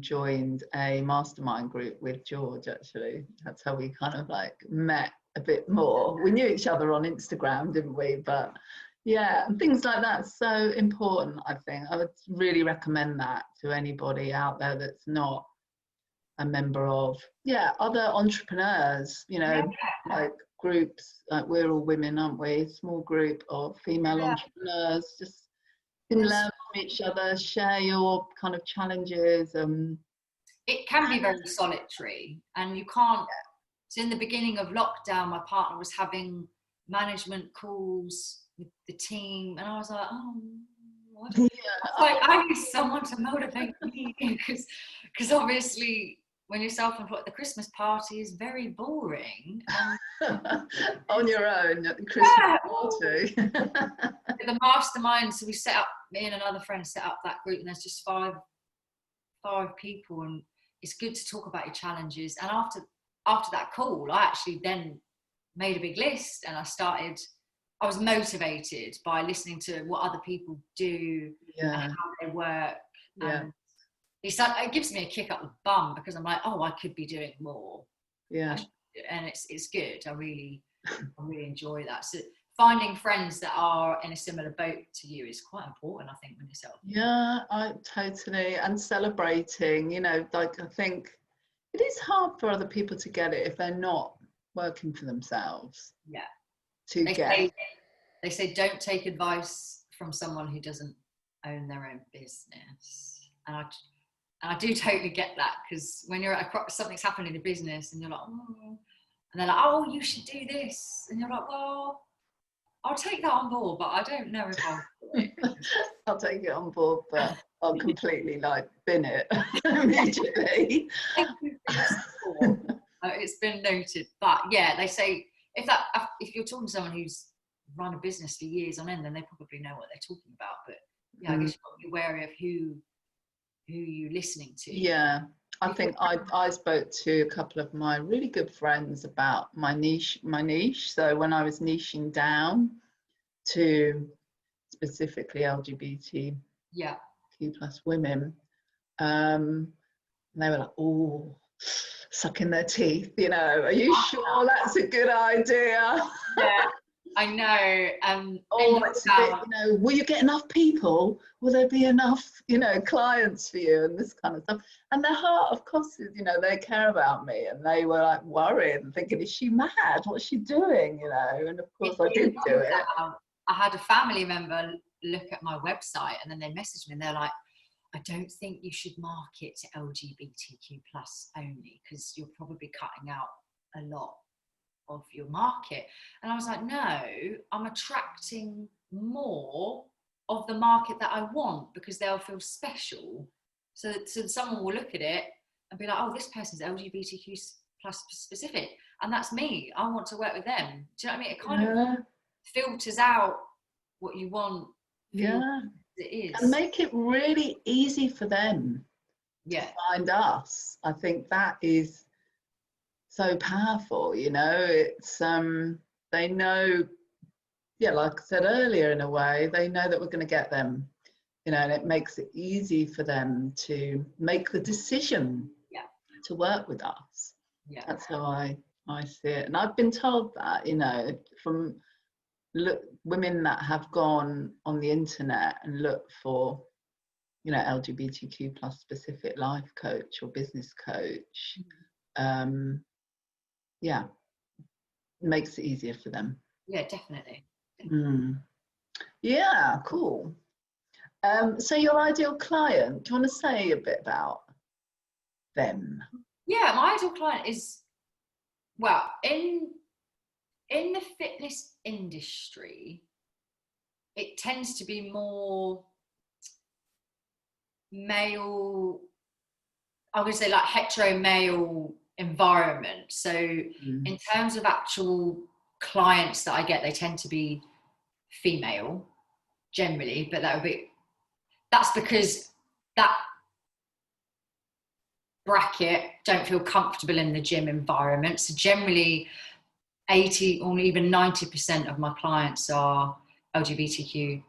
joined a mastermind group with George, actually. That's how we kind of like met a bit more. We knew each other on Instagram, didn't we? But and things like that, so important, I think. I would really recommend that to anybody out there that's not a member of other entrepreneurs, like groups, like We're All Women, aren't we? Small group of female entrepreneurs. Just can learn from each other, share your kind of challenges. It can be very solitary, and you can't. So in the beginning of lockdown, my partner was having management calls with the team, and I was like, oh, what? I need someone to motivate me, because obviously when you're self-employed, the Christmas party is very boring. On your own at the Christmas party. The mastermind, so me and another friend set up that group, and there's just five people, and it's good to talk about your challenges. And after that call, I actually then made a big list, and I was motivated by listening to what other people do and how they work. And it gives me a kick up the bum, because I'm like, oh, I could be doing more. And it's good. I really enjoy that. So finding friends that are in a similar boat to you is quite important, I think, when yourself. I totally. And celebrating, like, I think it is hard for other people to get it if they're not working for themselves. They say don't take advice from someone who doesn't own their own business, and I do totally get that, because when you're something's happening in a business and you're like, oh, and they're like, oh, you should do this, and you're like, well, I'll take that on board, but I don't know if I'll do it. I'll take it on board, but I'll completely bin it immediately. It's been noted. But they say if you're talking to someone who's run a business for years on end, then they probably know what they're talking about. But I guess you've got to be wary of who you're listening to. I think I spoke to a couple of my really good friends about my niche. So when I was niching down to specifically LGBT Yeah. Q plus women. And they were like, oh, sucking their teeth, you know, are you sure that's a good idea? Yeah, I know. Oh, it's a bit, you know, will you get enough people? Will there be enough, you know, clients for you and this kind of stuff? And their heart, of course, is, you know, they care about me, and they were like worried and thinking, is she mad? What's she doing? You know, and of course I did do it. I had a family member look at my website, and then they messaged me and they're like, I don't think you should market to LGBTQ plus only, because you're probably cutting out a lot of your market. And I was like, no, I'm attracting more of the market that I want, because they'll feel special. So someone will look at it and be like, oh, this person's LGBTQ plus specific, and that's me. I want to work with them. Do you know what I mean? It kind of filters out what you want. Yeah. It is. And make it really easy for them to find us. I think that is so powerful, you know. It's they know, like I said earlier, in a way they know that we're going to get them, you know, and it makes it easy for them to make the decision to work with us. That's how I see it. And I've been told that, you know, from women that have gone on the internet and looked for, you know, LGBTQ plus specific life coach or business coach. Makes it easier for them. Yeah, definitely. Yeah, cool. So your ideal client, do you want to say a bit about them? Yeah, my ideal client is, well, in the fitness industry, it tends to be more male, I would say like hetero male environment. So in terms of actual clients that I get, they tend to be female generally, but that's because that bracket don't feel comfortable in the gym environment. So generally 80 or even 90% of my clients are LGBTQ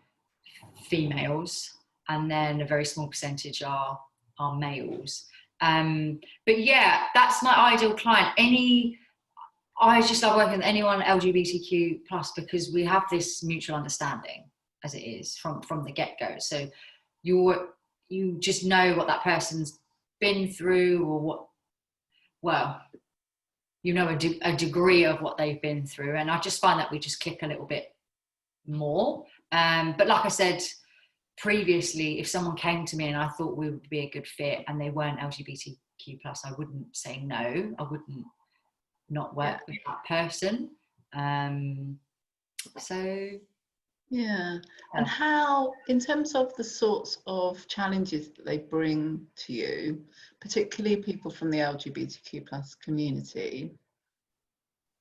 females, and then a very small percentage are males. But yeah, that's my ideal client. I just love working with anyone LGBTQ plus, because we have this mutual understanding as it is from the get-go. So you just know what that person's been through, or you know, a degree of what they've been through. And I just find that we just click a little bit more. But like I said previously, if someone came to me and I thought we would be a good fit and they weren't LGBTQ plus, I wouldn't say no. I wouldn't not work with that person. And how, in terms of the sorts of challenges that they bring to you, particularly people from the LGBTQ plus community,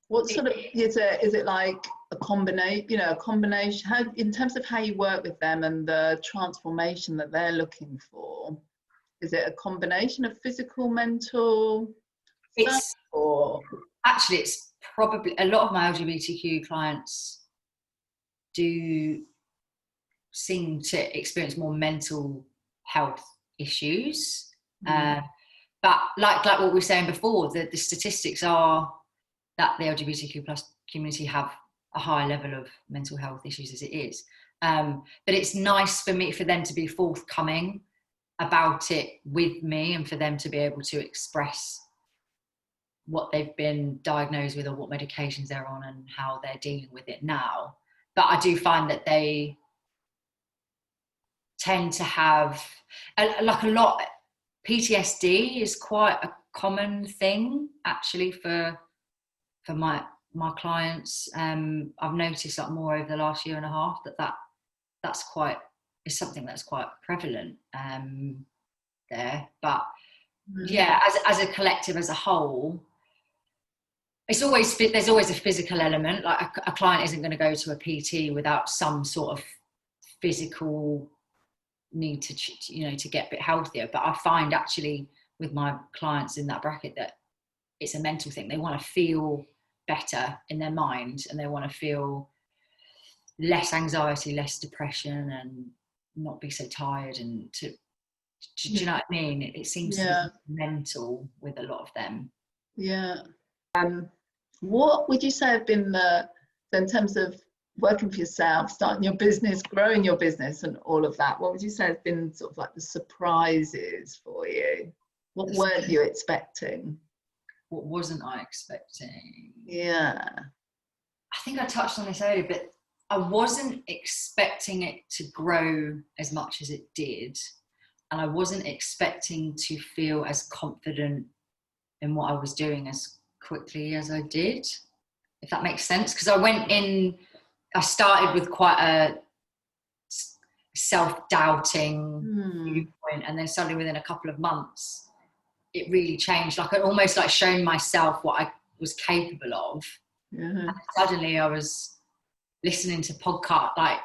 what sort of is it like a combination, how, in terms of how you work with them and the transformation that they're looking for, is it a combination of physical, mental stuff, or? Actually, it's probably a lot of my LGBTQ clients do seem to experience more mental health issues. But like what we were saying before, the statistics are that the LGBTQ plus community have a high level of mental health issues as it is. But it's nice for them to be forthcoming about it with me, and for them to be able to express what they've been diagnosed with or what medications they're on and how they're dealing with it now. But I do find that they tend to have like a lot. PTSD is quite a common thing actually for my clients. I've noticed like more over the last year and a half that's something that's quite prevalent there. But yeah, as a collective, as a whole, there's always a physical element. Like a client isn't going to go to a PT without some sort of physical need to get a bit healthier. But I find actually with my clients in that bracket that it's a mental thing. They want to feel better in their mind, and they want to feel less anxiety, less depression, and not be so tired and to do you know what I mean? It seems to be mental with a lot of them. Yeah. What would you say have been in terms of working for yourself, starting your business, growing your business and all of that, what would you say have been sort of like the surprises for you? What weren't you expecting? What wasn't I expecting? Yeah. I think I touched on this earlier, but I wasn't expecting it to grow as much as it did. And I wasn't expecting to feel as confident in what I was doing as quickly as I did, if that makes sense. Because I started with quite a self-doubting viewpoint, and then suddenly within a couple of months, it really changed. Like, I almost like shown myself what I was capable of. And suddenly I was listening to podcasts, like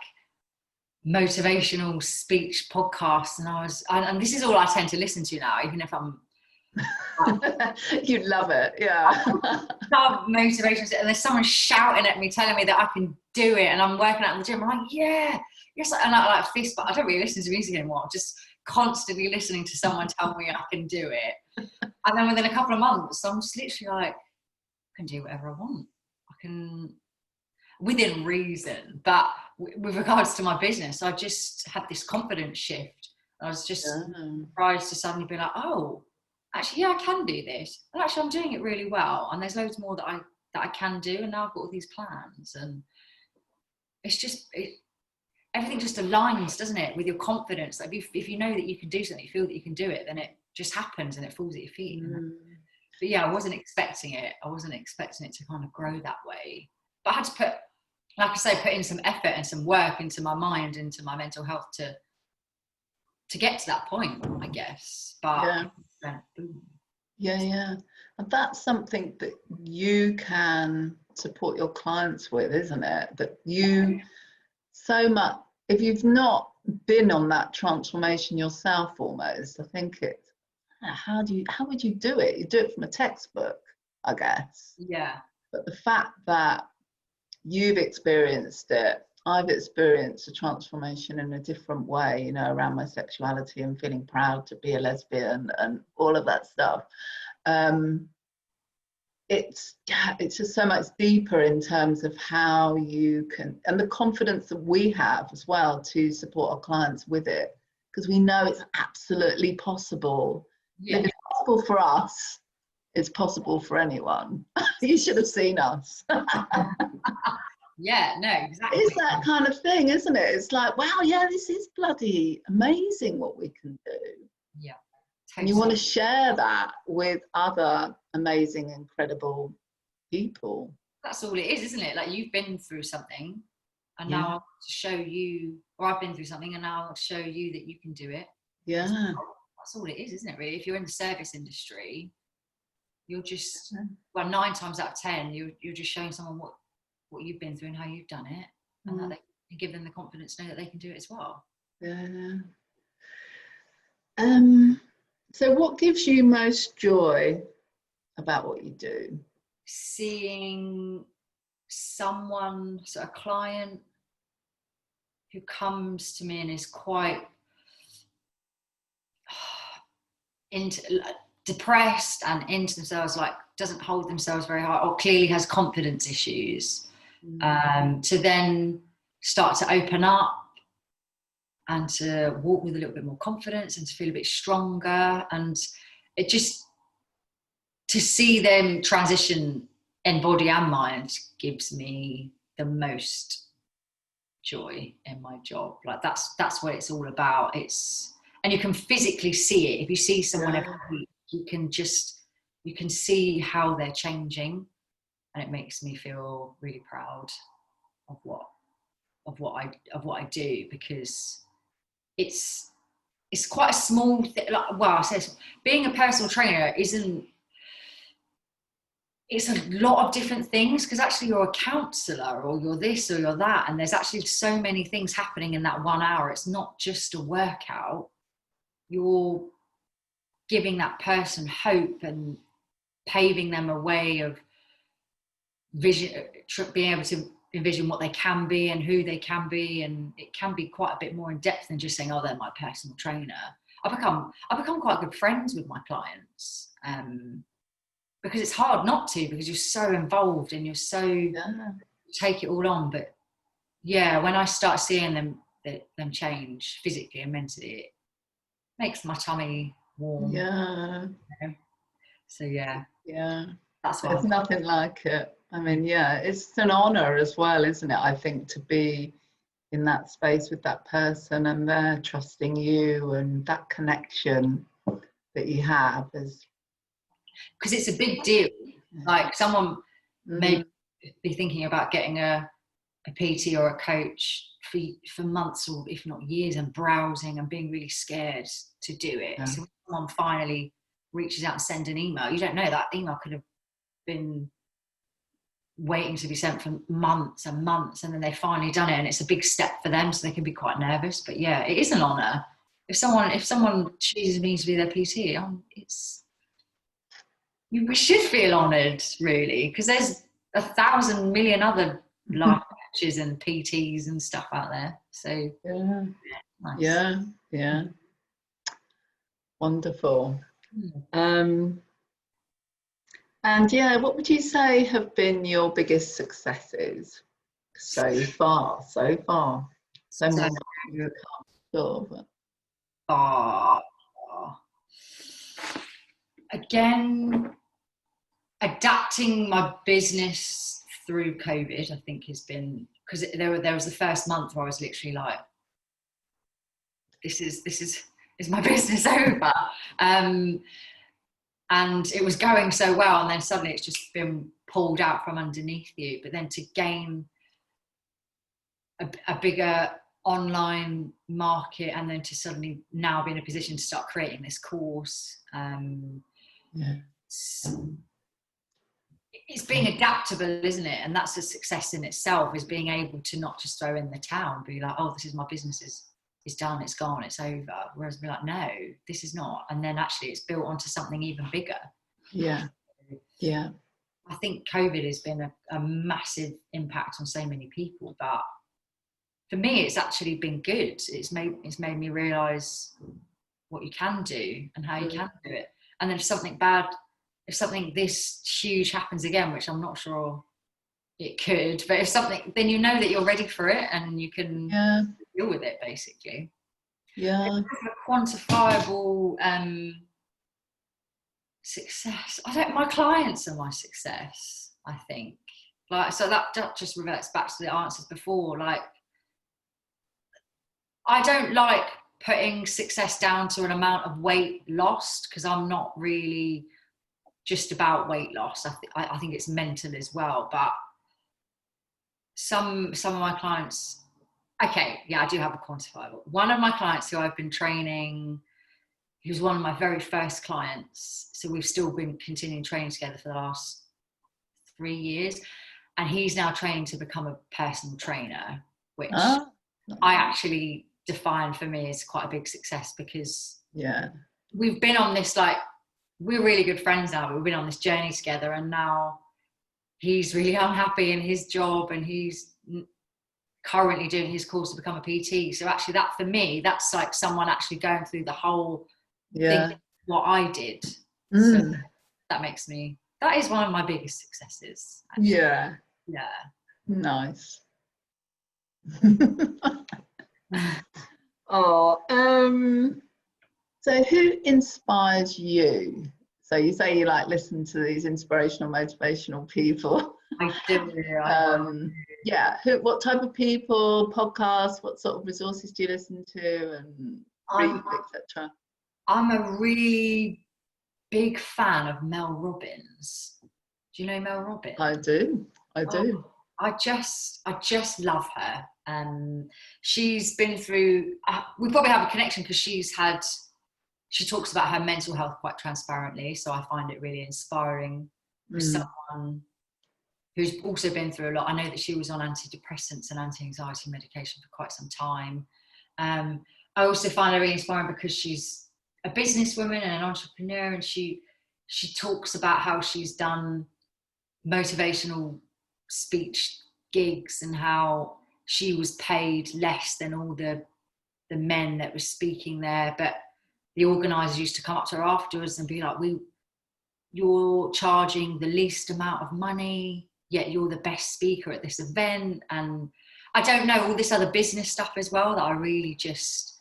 motivational speech podcasts, and this is all I tend to listen to now, even if I'm you love it. Yeah. I love motivation, and there's someone shouting at me telling me that I can do it, and I'm working out in the gym, I'm like, yes, and I like fist, but I don't really listen to music anymore. I'm just constantly listening to someone tell me I can do it, and then within a couple of months I'm just literally like, I can do whatever I want. I can, within reason. But with regards to my business, I just had this confidence shift. I was just surprised to suddenly be like, oh, actually, yeah, I can do this. And actually, I'm doing it really well. And there's loads more that I can do. And now I've got all these plans. And it's just, everything just aligns, doesn't it, with your confidence. Like if you know that you can do something, you feel that you can do it, then it just happens and it falls at your feet. But yeah, I wasn't expecting it. I wasn't expecting it to kind of grow that way. But I had to put, like I say, put in some effort and some work into my mind, into my mental health to get to that point, I guess. But boom. Yeah. And that's something that you can support your clients with, isn't it? That you so much, if you've not been on that transformation yourself almost, I think it's, how would you do it? You do it from a textbook, I guess. Yeah. But the fact that you've experienced it, I've experienced a transformation in a different way, you know, around my sexuality and feeling proud to be a lesbian and all of that stuff. It's just so much deeper in terms of how you can, and the confidence that we have as well to support our clients with it, because we know it's absolutely possible. Yeah. If it's possible for us, it's possible for anyone. You should have seen us. Yeah, no, exactly. It's that kind of thing, isn't it? It's like, wow, yeah, this is bloody amazing what we can do. Yeah. Totally. And you want to share that with other amazing, incredible people. That's all it is, isn't it? Like, you've been through something, and now I want to show you, or I've been through something, and now I want to show you that you can do it. Yeah. That's all it is, isn't it, really? If you're in the service industry, you're just, well, 9 times out of 10, you're just showing someone what you've been through and how you've done it, and that they can give them the confidence to know that they can do it as well. Yeah. So what gives you most joy about what you do? Seeing someone, so a client who comes to me and is quite depressed and into themselves, like doesn't hold themselves very high, or clearly has confidence issues, to then start to open up and to walk with a little bit more confidence and to feel a bit stronger, and it just, to see them transition in body and mind gives me the most joy in my job. Like that's what it's all about. And you can physically see it. If you see someone every week, you can see how they're changing, and it makes me feel really proud of what I do, because it's quite a small thing. Like, well, I say being a personal trainer it's a lot of different things, because actually you're a counsellor, or you're this or you're that, and there's actually so many things happening in that 1 hour. It's not just a workout. You're giving that person hope and paving them a way of vision, being able to envision what they can be and who they can be, and it can be quite a bit more in depth than just saying, oh, they're my personal trainer. I've become quite good friends with my clients, because it's hard not to, because you're so involved and you're so take it all on. But yeah, when I start seeing them change physically and mentally, it makes my tummy warm. Yeah. You know? So yeah, that's There's nothing like it. I mean, yeah, it's an honor as well, isn't it? I think, to be in that space with that person and they're trusting you, and that connection that you have is, because it's a big deal. Like, someone may be thinking about getting a PT or a coach for months, or if not years, and browsing and being really scared to do it. So when someone finally reaches out and sends an email, you don't know, that email could have been waiting to be sent for months and months, and then they've finally done it, and it's a big step for them, so they can be quite nervous. But yeah, it is an honor. If someone chooses me to be their PT, we should feel honored, really, because there's 1,000 million other life coaches and PTs and stuff out there. So nice. Yeah, wonderful. And yeah, what would you say have been your biggest successes so far? So more you can't again, adapting my business through COVID, I think, has been, because there was the first month where I was literally like, this is my business over? And it was going so well, and then suddenly it's just been pulled out from underneath you. But then to gain a bigger online market, and then to suddenly now be in a position to start creating this course, it's being adaptable, isn't it? And that's a success in itself, is being able to not just throw in the towel and be like, oh, this is my business, is done, it's gone, it's over. Whereas be like, no, this is not. And then actually it's built onto something even bigger. Yeah. I think COVID has been a massive impact on so many people, but for me, it's actually been good. It's made me realise what you can do and how you can do it. And then if something this huge happens again, which I'm not sure it could, but then you know that you're ready for it and you can deal with it, basically. Yeah. A quantifiable success. My clients are my success, I think. Like, so that just reverts back to the answers before. Like, I don't like putting success down to an amount of weight lost, because I'm not really just about weight loss. I think it's mental as well. But some of my clients, I do have a quantifiable. One of my clients who I've been training, who's one of my very first clients, so we've still been continuing training together for the last 3 years, and he's now training to become a personal trainer, which I actually define for me as quite a big success, because we've been on this, like, we're really good friends now, but we've been on this journey together, and now he's really unhappy in his job, and he's currently doing his course to become a PT. So actually, that, for me, that's like someone actually going through the whole thing, what I did. So that is one of my biggest successes, actually. Nice. So who inspires you? So you say you like listen to these inspirational, motivational people. I do. What type of people, podcasts, what sort of resources do you listen to, and read, etc.? I'm a really big fan of Mel Robbins. Do you know Mel Robbins? I do. I just love her. She's been through, we probably have a connection because she talks about her mental health quite transparently. So I find it really inspiring for someone who's also been through a lot. I know that she was on antidepressants and anti-anxiety medication for quite some time. I also find her really inspiring because she's a businesswoman and an entrepreneur, and she talks about how she's done motivational speech gigs and how she was paid less than all the men that were speaking there, but the organisers used to come up to her afterwards and be like, you're charging the least amount of money, yet you're the best speaker at this event. And I don't know, all this other business stuff as well that I really just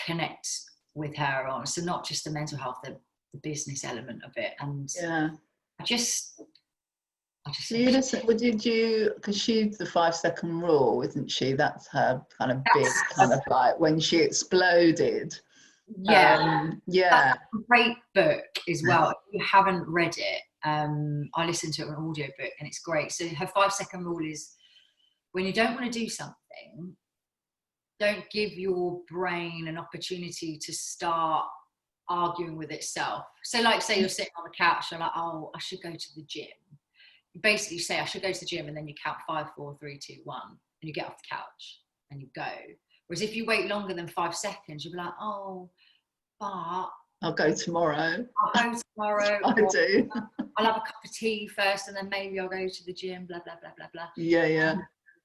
connect with her on. So not just the mental health, the business element of it. And yeah, I just do you listen, well, did you, because she's the 5-second rule, isn't she? That's her kind of big, kind of like when she exploded. Yeah, yeah, that's a great book as well. If you haven't read it, I listened to it on an audio book and it's great. So her 5-second rule is, when you don't want to do something, don't give your brain an opportunity to start arguing with itself. So like, say you're sitting on the couch, you're like, oh, I should go to the gym. You basically say, I should go to the gym, and then you count 5, 4, 3, 2, 1, and you get off the couch and you go. Whereas if you wait longer than 5 seconds, you'll be like, oh, but I'll go tomorrow. I'll go tomorrow. I do. I'll have a cup of tea first, and then maybe I'll go to the gym, blah, blah, blah, blah, blah. Yeah.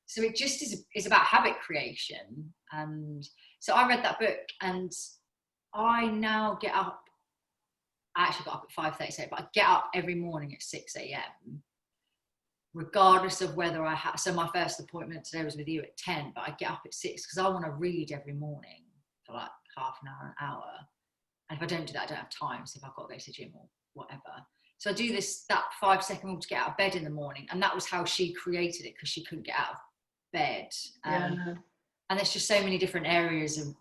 So it just is about habit creation. And so I read that book, and I now get up. I actually got up at 5:30, but I get up every morning at 6 a.m. regardless of whether I have. So my first appointment today was with you at 10, but I get up at 6 because I want to read every morning for like half an hour, an hour. And if I don't do that, I don't have time. So if I've got to go to the gym or whatever. So I do that 5-second rule to get out of bed in the morning. And that was how she created it, because she couldn't get out of bed. And there's just so many different areas of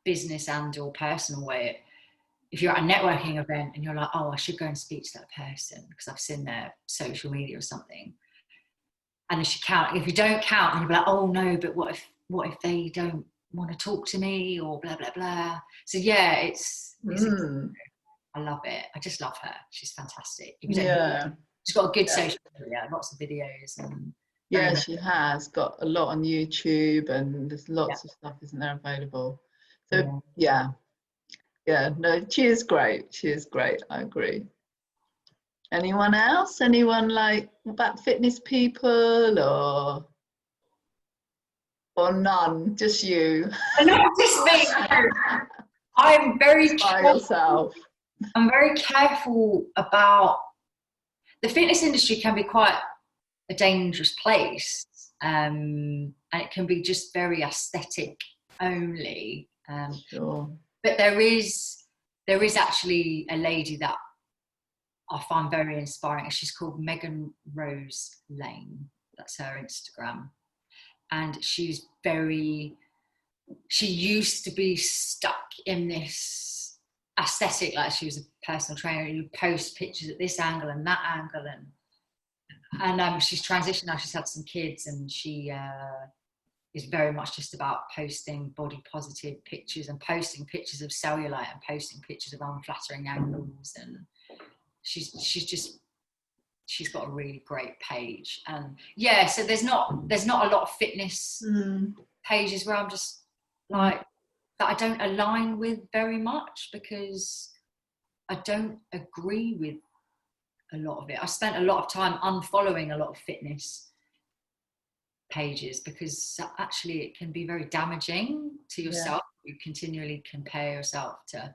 business and or personal way. If you're at a networking event and you're like, oh, I should go and speak to that person because I've seen their social media or something. And they should count. If you don't count, then you'll be like, oh no, but what if they don't want to talk to me or blah, blah, blah. So yeah, it's I love it. I just love her. She's fantastic. She's got a good social media, lots of videos. And she has got a lot on YouTube, and there's lots of stuff, isn't there, available. So no, she is great. She is great. I agree. Anyone else? Anyone like about fitness people or none? Just you? Not just me. I'm very yourself. I'm very careful about the fitness industry. Can be quite a dangerous place, and it can be just very aesthetic only. Sure. But there is actually a lady that I find very inspiring. She's called Megan Rose Lane. That's her Instagram. And she used to be stuck in this aesthetic, like she was a personal trainer. You post pictures at this angle and that angle. And she's transitioned now. She's had some kids, and she is very much just about posting body positive pictures and posting pictures of cellulite and posting pictures of unflattering angles. And she's got a really great page. And so there's not a lot of fitness pages where I'm just like, that I don't align with very much, because I don't agree with a lot of it. I spent a lot of time unfollowing a lot of fitness pages, because actually it can be very damaging to yourself. You continually compare yourself to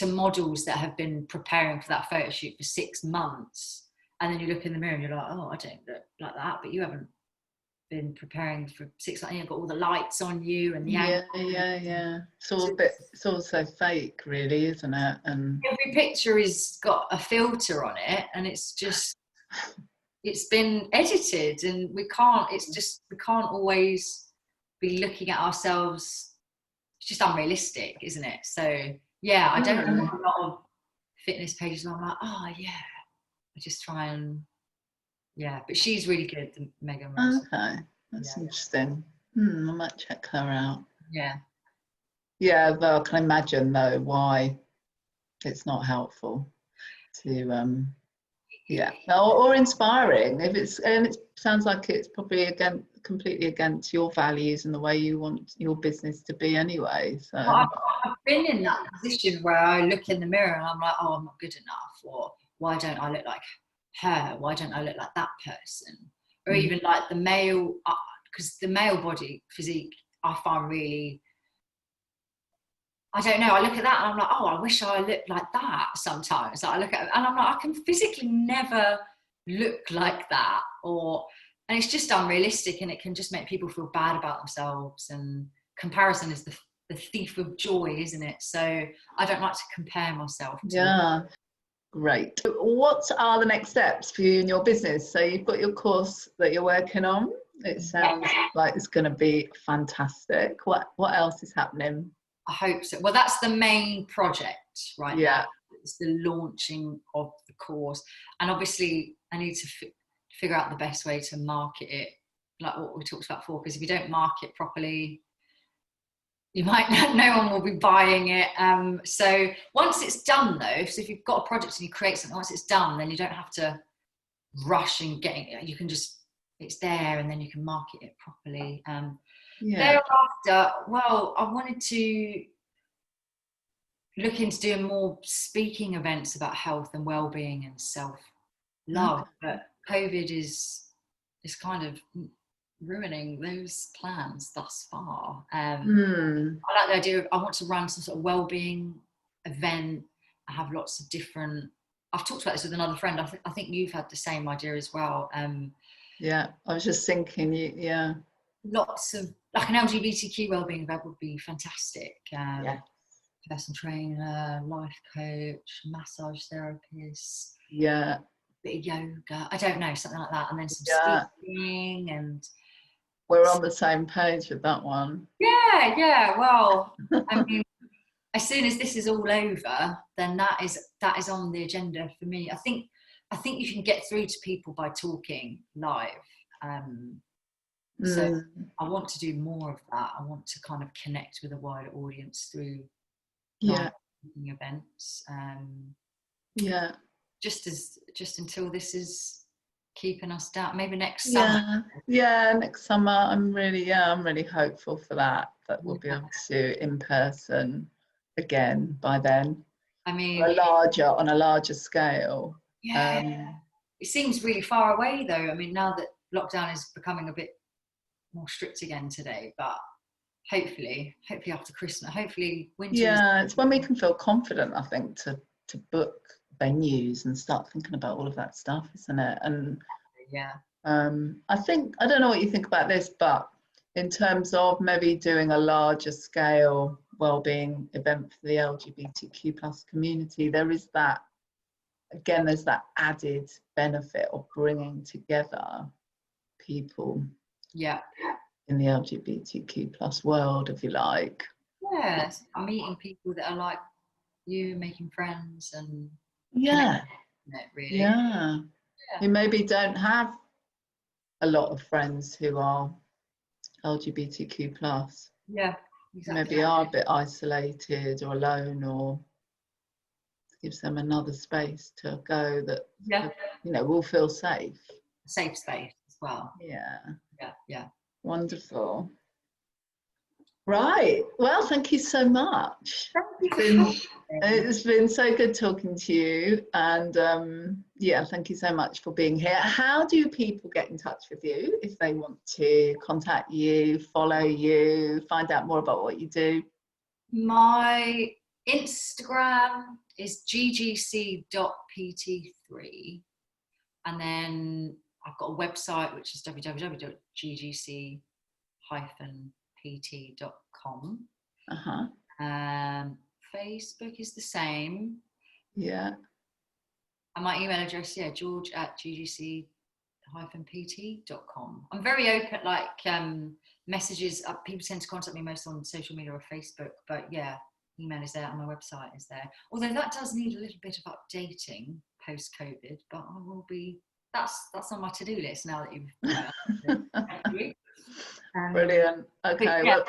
models that have been preparing for that photo shoot for 6 months, and then you look in the mirror and you're like, oh, I don't look like that, but you haven't been preparing for 6 months. You've got all the lights on you and the it's all so fake, really, isn't it? And every picture has got a filter on it, and it's just it's been edited, and we can't always be looking at ourselves. It's just unrealistic, isn't it? So I don't know a lot of fitness pages, and I'm like, oh yeah, I just try and but she's really good, Megan Rose. Okay, that's interesting. I might check her out. Though I can imagine though why it's not helpful to or inspiring if it's, and it sounds like it's probably completely against your values and the way you want your business to be anyway. So I've been in that position where I look in the mirror and I'm like, oh, I'm not good enough, or why don't I look like her, why don't I look like that person? or even like the male, because the male body physique I find really, I don't know, I look at that and I'm like, oh, I wish I looked like that sometimes. I look at it and I'm like, I can physically never look like that, and it's just unrealistic, and it can just make people feel bad about themselves, and comparison is the thief of joy, isn't it? So I don't like to compare myself to. Yeah, great. What are the next steps for you in your business? So you've got your course that you're working on. It sounds like it's going to be fantastic. What else is happening? I hope so. Well, that's the main project right now. It's the launching of the course, and obviously I need to figure out the best way to market it, like what we talked about before, because if you don't market properly, you might no one will be buying it. So once it's done though, so if you've got a project and you create something, once it's done, then you don't have to rush and getting it. You can just, it's there, and then you can market it properly. Thereafter, well, I wanted to look into doing more speaking events about health and well-being and self-love, but COVID is kind of ruining those plans thus far. I like the idea of, I want to run some sort of well-being event. I have lots of different, I've talked about this with another friend, I think you've had the same idea as well. I was just thinking, lots of, like an LGBTQ wellbeing event would be fantastic. Personal trainer, life coach, massage therapist, bit of yoga, I don't know, something like that, and then some speaking. And we're on the same page with that one. Well, I mean, as soon as this is all over, then that is on the agenda for me. I think you can get through to people by talking live. So I want to do more of that. I want to kind of connect with a wider audience through events. Just until this is keeping us down. Maybe next summer. Next summer. I'm really hopeful for that we'll be able to do in person again by then. I mean, on a larger scale. It seems really far away though. I mean, now that lockdown is becoming a bit more strict again today, but hopefully after Christmas, hopefully winter. It's when we can feel confident, I think, to book venues and start thinking about all of that stuff, isn't it? And I think, I don't know what you think about this, but in terms of maybe doing a larger scale wellbeing event for the LGBTQ plus community, there's that added benefit of bringing together people in the LGBTQ plus world, if you like. Meeting people that are like you, making friends, and who maybe don't have a lot of friends who are LGBTQ plus. Maybe are a bit isolated or alone, or gives them another space to go that will feel safe. A safe space as well. Wonderful. Right, well, thank you so much. It's been so good talking to you, and thank you so much for being here. How do people get in touch with you if they want to contact you, follow you, find out more about what you do? My Instagram is ggc.pt3, and then I've got a website which is www.ggc-pt.com. Facebook is the same. And my email address, george@ggc-pt.com. I'm very open, like messages. People tend to contact me most on social media or Facebook, but email is there and my website is there. Although that does need a little bit of updating post-COVID, but I will be. That's on my to-do list now that you've. Brilliant. Okay. Well,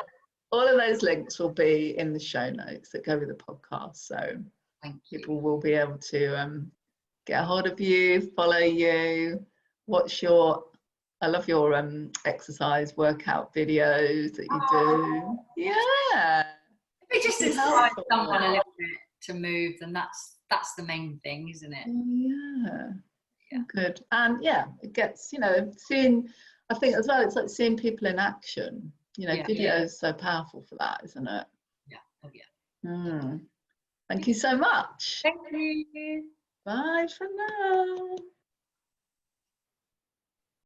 all of those links will be in the show notes that go with the podcast, so people will be able to get a hold of you, follow you, watch your. I love your exercise workout videos that you do. If it just inspires someone a little bit to move, then that's the main thing, isn't it? Yeah. Good. And yeah, it gets, you know, seeing, I think as well, it's like seeing people in action. You know, video is so powerful for that, isn't it? Yeah. Oh yeah. Thank you so much. Thank you. Bye for now.